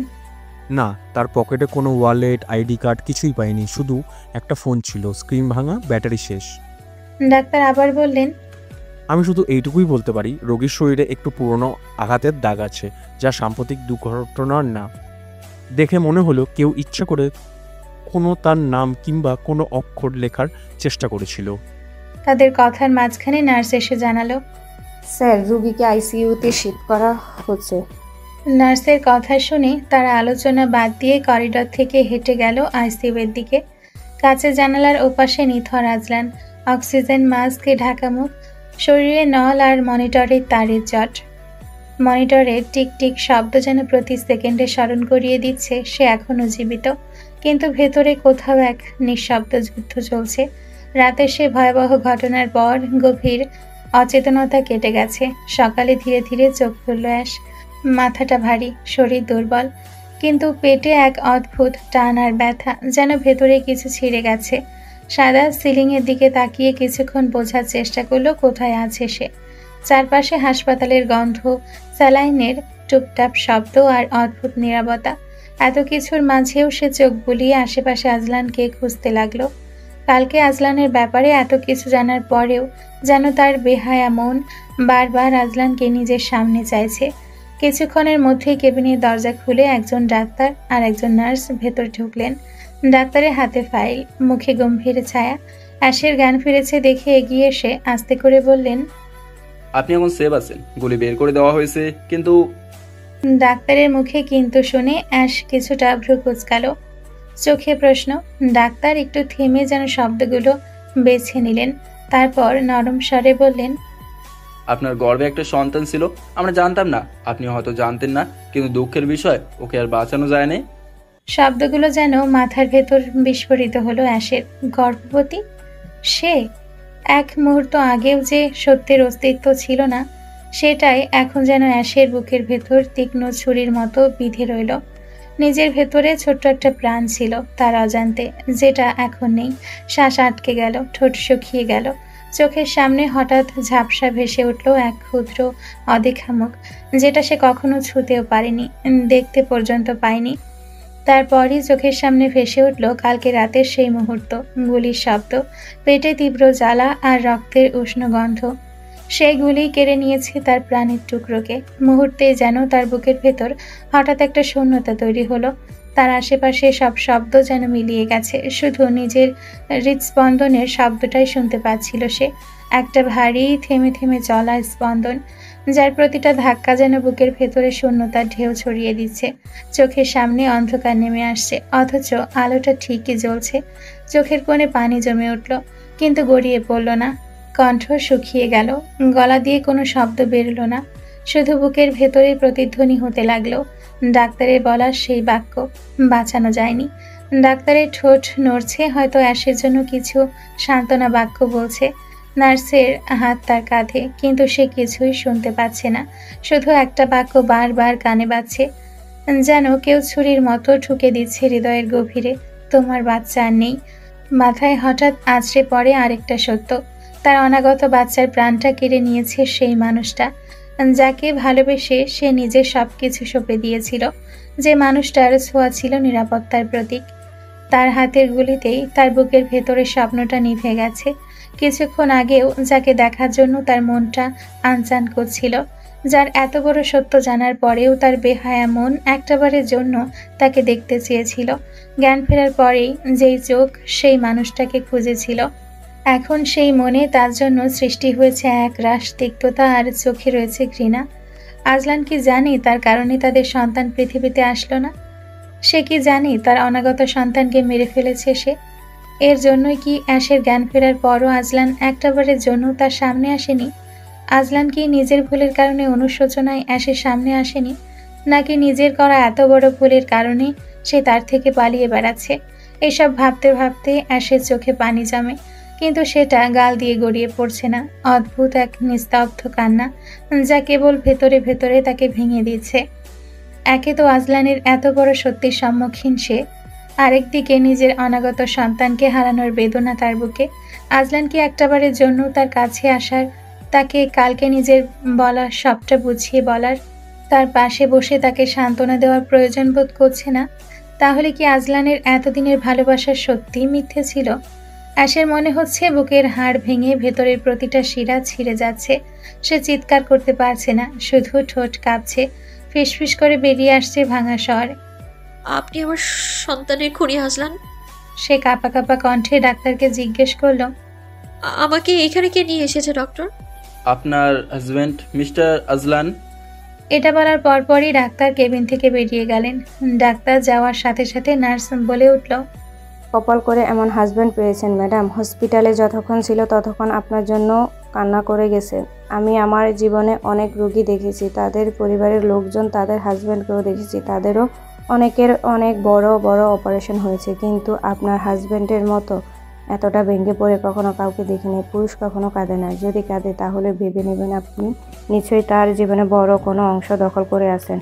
না, তার পকেটে কোনো ওয়ালেট, আইডি কার্ড কিছুই পাইনি, শুধু একটা ফোন ছিল, স্ক্রিন ভাঙা, ব্যাটারি শেষ। ডাক্তার আবার বললেন, আমি শুধু এইটুকুই বলতে পারি, রোগীর শরীরে একটু পুরনো আঘাতের দাগ আছে, যা সাম্প্রতিক দুর্ঘটনার না। দেখে মনে হলো কেউ ইচ্ছা করে কোনো তার নাম কিংবা কোনো অক্ষর লেখার চেষ্টা করেছিল। তাদের কথার মাঝখানে নার্স এসে জানালো, স্যার, রুগীকে আইসিইউতে শিফট করা হচ্ছে। নার্সের কথা শুনে তারা আলোচনা বাদ দিয়ে করিডর থেকে হেঁটে গেল আইসিইউ এর দিকে। কাঁচের জানালার ওপাশে নিথর আজলান, অক্সিজেন মাস্কে ঢাকা মুখ, শরীরে নল আর মনিটরের তারের জট। মনিটরের টিকটিক শব্দ যেন প্রতি সেকেন্ডে স্মরণ করিয়ে দিচ্ছে সে এখনও জীবিত, কিন্তু ভেতরে কোথাও এক নিঃশব্দ যুদ্ধ চলছে। রাতে সে ভয়াবহ ঘটনার পর গভীর অচেতনতা কেটে গেছে। সকালে ধীরে ধীরে চোখ খুলল অ্যাশ। মাথাটা ভারী, শরীর দুর্বল, কিন্তু পেটে এক অদ্ভুত টান আর ব্যথা, যেন ভেতরে কিছু ছিঁড়ে গেছে। সাদা সিলিংয়ের দিকে তাকিয়ে কিছুক্ষণ বোঝার চেষ্টা করলো কোথায় আছে সে। চারপাশে হাসপাতালের গন্ধ, স্যালাইনের টুপটাপ শব্দ আর অদ্ভুত নীরবতা। এত কিছুর মাঝেও সে চোখ বুলিয়ে আশেপাশে আজলানকে খুঁজতে লাগলো। কালকে আজলানের ব্যাপারে এত কিছু জানার পরেও যেন তার বেহায়া মন বারবার আজলানকে নিজের সামনে চাইছে। কিছুক্ষণের মধ্যেই কেবিনের দরজা খুলে একজন ডাক্তার আর একজন নার্স ভেতর ঢুকলেন। ডাক্তারের হাতে ফাইল, মুখে গম্ভীর ছায়া। অ্যাশের জ্ঞান ফিরেছে দেখে এগিয়ে এসে আস্তে করে বললেন, আপনি এখন সেভ আছেন, গুলি বের করে দেওয়া হয়েছে, কিন্তু ডাক্তারের মুখে কিন্তু শুনে অ্যাশ কিছুটা ভ্রু কুঁচকাল। চোখে প্রশ্ন। ডাক্তার একটু থেমে যেন শব্দগুলো বেছে নিলেন, তারপর নরম স্বরে বললেন, আপনার গর্ভে একটা সন্তান ছিল, আমরা জানতাম না, আপনি হয়তো জানতেন না, কিন্তু দুঃখের বিষয় ওকে আর বাঁচানো যায়নি। শব্দগুলো যেন মাথার ভেতর বিস্ফোরিত হলো অ্যাশের। গর্ভবতী সে? এক মুহূর্ত আগেও যে সত্যের অস্তিত্ব ছিল না, সেটাই এখন যেন অ্যাশের বুকের ভেতর তীক্ষ্ণ ছুরির মতো বিঁধে রইল। নিজের ভেতরে ছোট্ট একটা প্রাণ ছিল তার অজান্তে, যেটা এখন নেই। শ্বাস আটকে গেল, ঠোঁট শুকিয়ে গেল। চোখের সামনে হঠাৎ ঝাপসা ভেসে উঠল এক ক্ষুদ্র অদেখা মুখ, যেটা সে কখনো ছুঁতেও পারেনি, দেখতে পর্যন্ত পায়নি। তারপরই চোখের সামনে ভেসে উঠল কালকে রাতের সেই মুহূর্ত, গুলির শব্দ, পেটে তীব্র জ্বালা আর রক্তের উষ্ণ গন্ধ। সেই গুলি কেড়ে নিয়েছে তার প্রাণের টুকরোকে। মুহূর্তে যেন তার বুকের ভেতর হঠাৎ একটা শূন্যতা তৈরি হলো। তার আশেপাশে সব শব্দ যেন মিলিয়ে গেছে, শুধু নিজের হৃদস্পন্দনের শব্দটাই শুনতে পাচ্ছিল সে। একটা ভারী থেমে থেমে চলা স্পন্দন, যার প্রতিটা ধাক্কা যেন বুকের ভেতরে শূন্যতার ঢেউ ছড়িয়ে দিচ্ছে। চোখের সামনে অন্ধকার নেমে আসছে, অথচ আলোটা ঠিকই জ্বলছে। চোখের কোণে পানি জমে উঠল, কিন্তু গড়িয়ে পড়ল না। কণ্ঠ শুকিয়ে গেল, গলা দিয়ে কোনো শব্দ বেরোলো না, শুধু বুকের ভেতরে প্রতিধ্বনি হতে লাগলো ডাক্তারের বলা সেই বাক্য, বাঁচানো যায়নি। ডাক্তারের ঠোঁট নড়ছে, হয়তো অ্যাশের জন্য কিছু সান্ত্বনা বাক্য বলছে। নার্সের হাত তার কাঁধে, কিন্তু সে কিছুই শুনতে পাচ্ছে না। শুধু একটা বাক্য বারবার কানে বাজছে, যেন কেউ ছুরির মতো ঠুকে দিচ্ছে হৃদয়ের গভীরে, তোমার বাচ্চা আর নেই। মাথায় হঠাৎ আছড়ে পড়ে আরেকটা সত্য, তার অনাগত বাচ্চার প্রাণটা কেড়ে নিয়েছে সেই মানুষটা, যাকে ভালোবেসে সে নিজের সব কিছু সঁপে দিয়েছিল, যে মানুষটার ছোঁয়া ছিল নিরাপত্তার প্রতীক। তার হাতের গুলিতেই তার বুকের ভেতরের স্বপ্নটা নিভে গেছে। কিছুক্ষণ আগেও যাকে দেখার জন্য তার মনটা আনচান করছিল, যার এত বড় সত্য জানার পরেও তার বেহায়া মন একটাবারের জন্য তাকে দেখতে চেয়েছিল। জ্ঞান ফেরার পরেই যেই চোখ সেই মানুষটাকে খুঁজেছিল, এখন সেই মনে তার জন্য সৃষ্টি হয়েছে এক রাশ তিক্ততা, আর চোখে রয়েছে ঘৃণা। আজলান কি জানে তার কারণে তাদের সন্তান পৃথিবীতে আসলো না? সে কি জানে তার অনাগত সন্তানকে মেরে ফেলেছে সে? এর জন্যই কি অ্যাশের জ্ঞান ফেরার পরও আজলান একটাবারের জন্য তার সামনে আসেনি? আজলান কি নিজের ভুলের কারণে অনুশোচনায় অ্যাশের সামনে আসেনি, নাকি নিজের করা এত বড় ভুলের কারণে সে তার থেকে পালিয়ে বেড়াচ্ছে? এসব ভাবতে ভাবতে অ্যাশের চোখে পানি জমে, কিন্তু সেটা গাল দিয়ে গড়িয়ে পড়ছে না। অদ্ভুত এক নিস্তব্ধ কান্না, যা কেবল ভেতরে ভেতরে তাকে ভেঙে দিচ্ছে। একে তো আজলানের এত বড় সত্যির সম্মুখীন সে, আরেকদিকে নিজের অনাগত সন্তানকে হারানোর বেদনা তার বুকে। আজলান কি একটাবারের জন্য তার কাছে আসার, তাকে কালকে নিজের বলা সবটা বুঝিয়ে বলার, তার পাশে বসে তাকে সান্ত্বনা দেওয়ার প্রয়োজন বোধ করছে না? তাহলে কি আজলানের এতদিনের ভালোবাসার সত্যিই মিথ্যে ছিল? অ্যাশের মনে হচ্ছে বুকের হাড় ভেঙে ভেতরের প্রতিটা শিরা ছিঁড়ে যাচ্ছে। সে চিৎকার করতে পারছে না, শুধু ঠোঁট কাঁপছে, ফিসফিস করে বেরিয়ে আসছে ভাঙা স্বর। আপনি আমার সন্তানের খুনি আজলান? সে কাঁপা কাঁপা কণ্ঠে ডাক্তারকে জিজ্ঞেস করলো, আমাকে এখানে কে নিয়ে এসেছে ডক্টর? আপনার হাজব্যান্ড মিস্টার আজলান। এটা বলার পরপরই ডাক্তার কেবিন থেকে বেরিয়ে গেলেন। ডাক্তার যাওয়ার সাথে সাথে নার্স বলে উঠল, কপাল করে এমন হাজব্যান্ড পেয়েছেন ম্যাডাম। হসপিটালে যতক্ষণ ছিল ততক্ষণ আপনার জন্য কান্না করে গেছে। আমি আমার জীবনে অনেক রোগী দেখেছি, তাদের পরিবারের লোকজন, তাদের হাজব্যান্ডকেও দেখেছি, তাদেরও অনেকের অনেক বড় বড় অপারেশন হয়েছে, কিন্তু আপনার হাজব্যান্ডের মতো এতটা ভেঙে পড়ে কখনো কাউকে দেখিনি। পুরুষ কখনো কাঁদে না, যদি কাঁদে তাহলে ভেবে নেবেন আপনি নিশ্চয়ই তার জীবনে বড় কোনো অংশ দখল করে আছেন।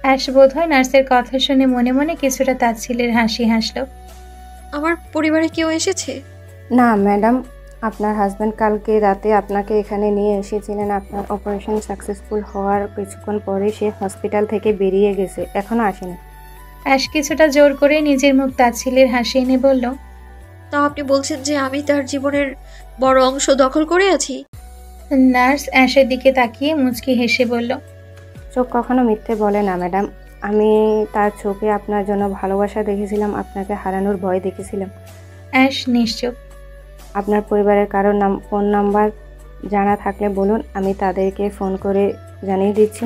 অ্যাশ বোধহয় নার্সের কথা শুনে মনে মনে কিছুটা তাচ্ছিল্যের হাসি হাসল। আমার পরিবারে কেউ এসেছে? না ম্যাডাম, আপনার হাজব্যান্ড কালকে রাতে আপনাকে এখানে নিয়ে এসেছিলেন। আপনার অপারেশন সাকসেসফুল হওয়ার কিছুক্ষণ পরে সে হসপিটাল থেকে বেরিয়ে গেছে, এখনো আসেনি। অ্যাশ কিছুটা জোর করে নিজের মুখ তাচ্ছিল্যের হাসি এনে বলল, তাও আপনি বলছেন যে আমি তার জীবনের বড় অংশ দখল করে আছি? নার্স অ্যাশের দিকে তাকিয়ে মুচকি হেসে বলল, চোখ কখনো মিথ্যে বলে না ম্যাডাম। আমি তার চোখে আপনার জন্য ভালোবাসা দেখেছিলাম, আপনাকে হারানোর ভয় দেখেছিলাম। অ্যাশ নিশ্চুপ। আপনার পরিবারের কারোর ফোন নাম্বার জানা থাকলে বলুন, আমি তাদেরকে ফোন করে জানিয়ে দিচ্ছি।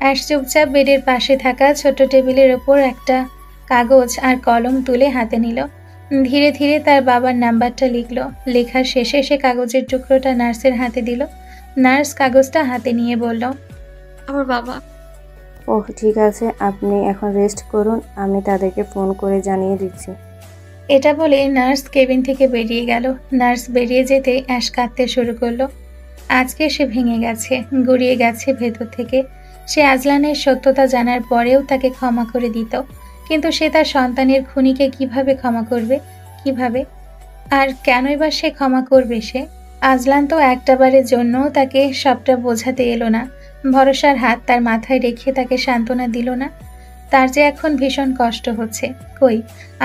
অ্যাশ চুপচাপ বেডের পাশে থাকা ছোট টেবিলের ওপর একটা কাগজ আর কলম তুলে হাতে নিল। ধীরে ধীরে তার বাবার নাম্বারটা লিখল। লেখার শেষে সে কাগজের টুকরোটা নার্সের হাতে দিল। নার্স কাগজটা হাতে নিয়ে বলল, আমার বাবা। ওহ ঠিক আছে, আপনি এখন রেস্ট করুন, আমি তাদেরকে ফোন করে জানিয়ে দিচ্ছি। এটা বলে নার্স কেবিন থেকে বেরিয়ে গেল। নার্স বেরিয়ে যেতে অ্যাশ কাঁদতে শুরু করলো। আজকে সে ভেঙে গেছে, গড়িয়ে গেছে ভেতর থেকে। সে আজলানের সত্যতা জানার পরেও তাকে ক্ষমা করে দিত, কিন্তু সে তার সন্তানের খুনিকে কিভাবে ক্ষমা করবে? কিভাবে? আর কেনই বা সে ক্ষমা করবে? সে আজলান তো একটাবারের জন্য তাকে সবটা বোঝাতে এলো না, ভরসার হাত তার মাথায় রেখে তাকে সান্ত্বনা দিল না। তার যে এখন ভীষণ কষ্ট হচ্ছে। কই,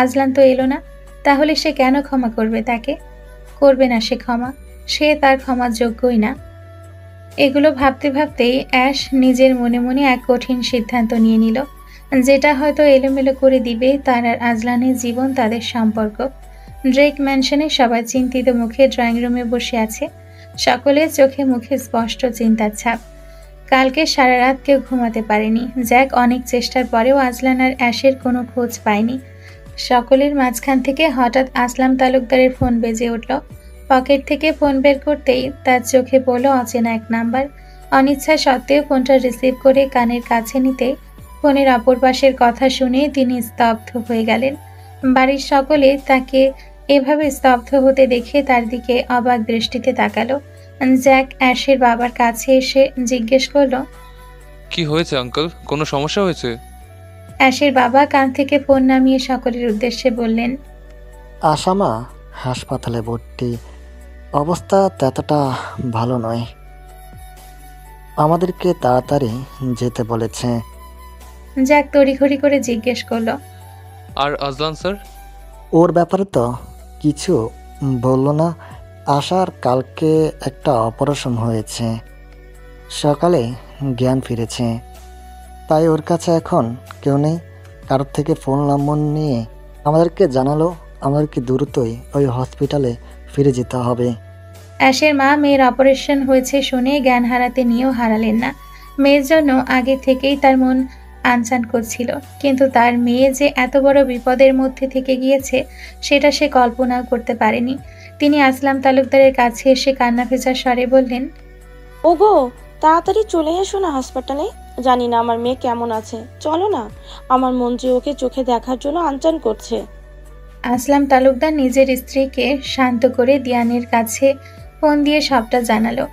আজলান তো এলো না, তাহলে সে কেন ক্ষমা করবে তাকে? করবে না সে ক্ষমা, সে তার ক্ষমার যোগ্যই না। এগুলো ভাবতে ভাবতেই অ্যাশ নিজের মনে মনে এক কঠিন সিদ্ধান্ত নিয়ে নিল, যেটা হয়তো এলোমেলো করে দিবে তার আর আজলানের জীবন, তাদের সম্পর্ক। ড্রেক ম্যানশনে সবাই চিন্তিত মুখে ড্রয়িং রুমে বসে আছে। সকলের চোখে মুখে স্পষ্ট চিন্তার ছাপ। কালকে সারা রাত কেউ ঘুমাতে পারেনি। জ্যাক অনেক চেষ্টার পরেও আজলান আর অ্যাশের কোনো খোঁজ পায়নি। সকলের মাঝখান থেকে হঠাৎ আসলাম তালুকদারের ফোন বেজে উঠল। পকেট থেকে ফোন বের করতেই তার চোখে পড়ল অচেনা এক নাম্বার। অনিচ্ছা সত্ত্বেও ফোনটা রিসিভ করে কানের কাছে নিতে ফোনের অপর পাশের কথা শুনে তিনি স্তব্ধ হয়ে গেলেন। বাড়ির সকলে তাকে এভাবে স্তব্ধ হতে দেখে তার দিকে অবাক দৃষ্টিতে তাকালো। জ্যাক অ্যাশের বাবার কাছে এসে জিজ্ঞেস করলো, কি হয়েছে আঙ্কেল? কোনো সমস্যা হয়েছে? অ্যাশের বাবা কান থেকে ফোন নামিয়ে সকলের উদ্দেশ্যে বললেন, আসামা হাসপাতালে ভর্তি, অবস্থা ততটা ভালো নয়, আমাদেরকে তাড়াতাড়ি যেতে বলেছে। জ্যাক তড়িঘড়ি করে জিজ্ঞেস করলো, আর আজলান স্যার? ওর ব্যাপারে তো কিছু বললো না। আশার কালকে একটা অপারেশন হয়েছে, সকালে জ্ঞান ফিরেছে, তাই ওর কাছে এখন কেউ নেই। কারোর থেকে ফোন নম্বর নিয়ে আমাদেরকে জানালো আমাদেরকে দ্রুতই ওই হসপিটালে ফিরে যেতে হবে। অ্যাশের মা মেয়ের অপারেশন হয়েছে শুনে জ্ঞান হারাতে নিয়েও হারালেন না। মেয়ের জন্য আগে থেকেই তার মন আনচান করছিল, কিন্তু তার মেয়ে যে এত বড় বিপদের মধ্যে থেকে গিয়েছে সেটা সে কল্পনাও করতে পারেনি। তিনি আসলাম তালুকদারের কাছে এসে কান্না ভেজা স্বরে বললেন, ওগো, তাড়াতাড়ি চলে এসো না হাসপাতালে। জানি না আমার মেয়ে কেমন আছে, চলো না, আমার মন যে ওকে চোখে দেখার জন্য আনচান করছে। আসলাম তালুকদার নিজের স্ত্রীকে শান্ত করে দিয়ানের কাছে ফোন দিয়ে সবটা জানালো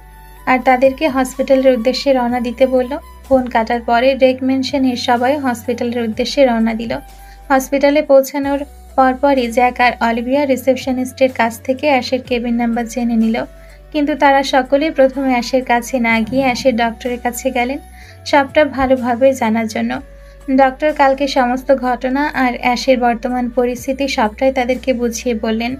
আর তাদেরকে হসপিটালের উদ্দেশ্যে রওনা দিতে বলল। ফোন কাটার পরে রেক মেনশনের সবাই হসপিটালের উদ্দেশ্যে রওনা দিল। হসপিটালে পৌঁছানোর পরপরই জ্যাক আর অলিভিয়া রিসেপশনিস্টের কাছ থেকে অ্যাশের কেবিন নাম্বার জেনে নিল, কিন্তু তারা সকলেই প্রথমে অ্যাশের কাছে না গিয়ে অ্যাশের ডক্টরের কাছে গেলেন সবটা ভালোভাবে জানার জন্য। ডক্টর কালকে সমস্ত ঘটনা আর অ্যাশের বর্তমান পরিস্থিতি সবটাই তাদেরকে বুঝিয়ে বললেন।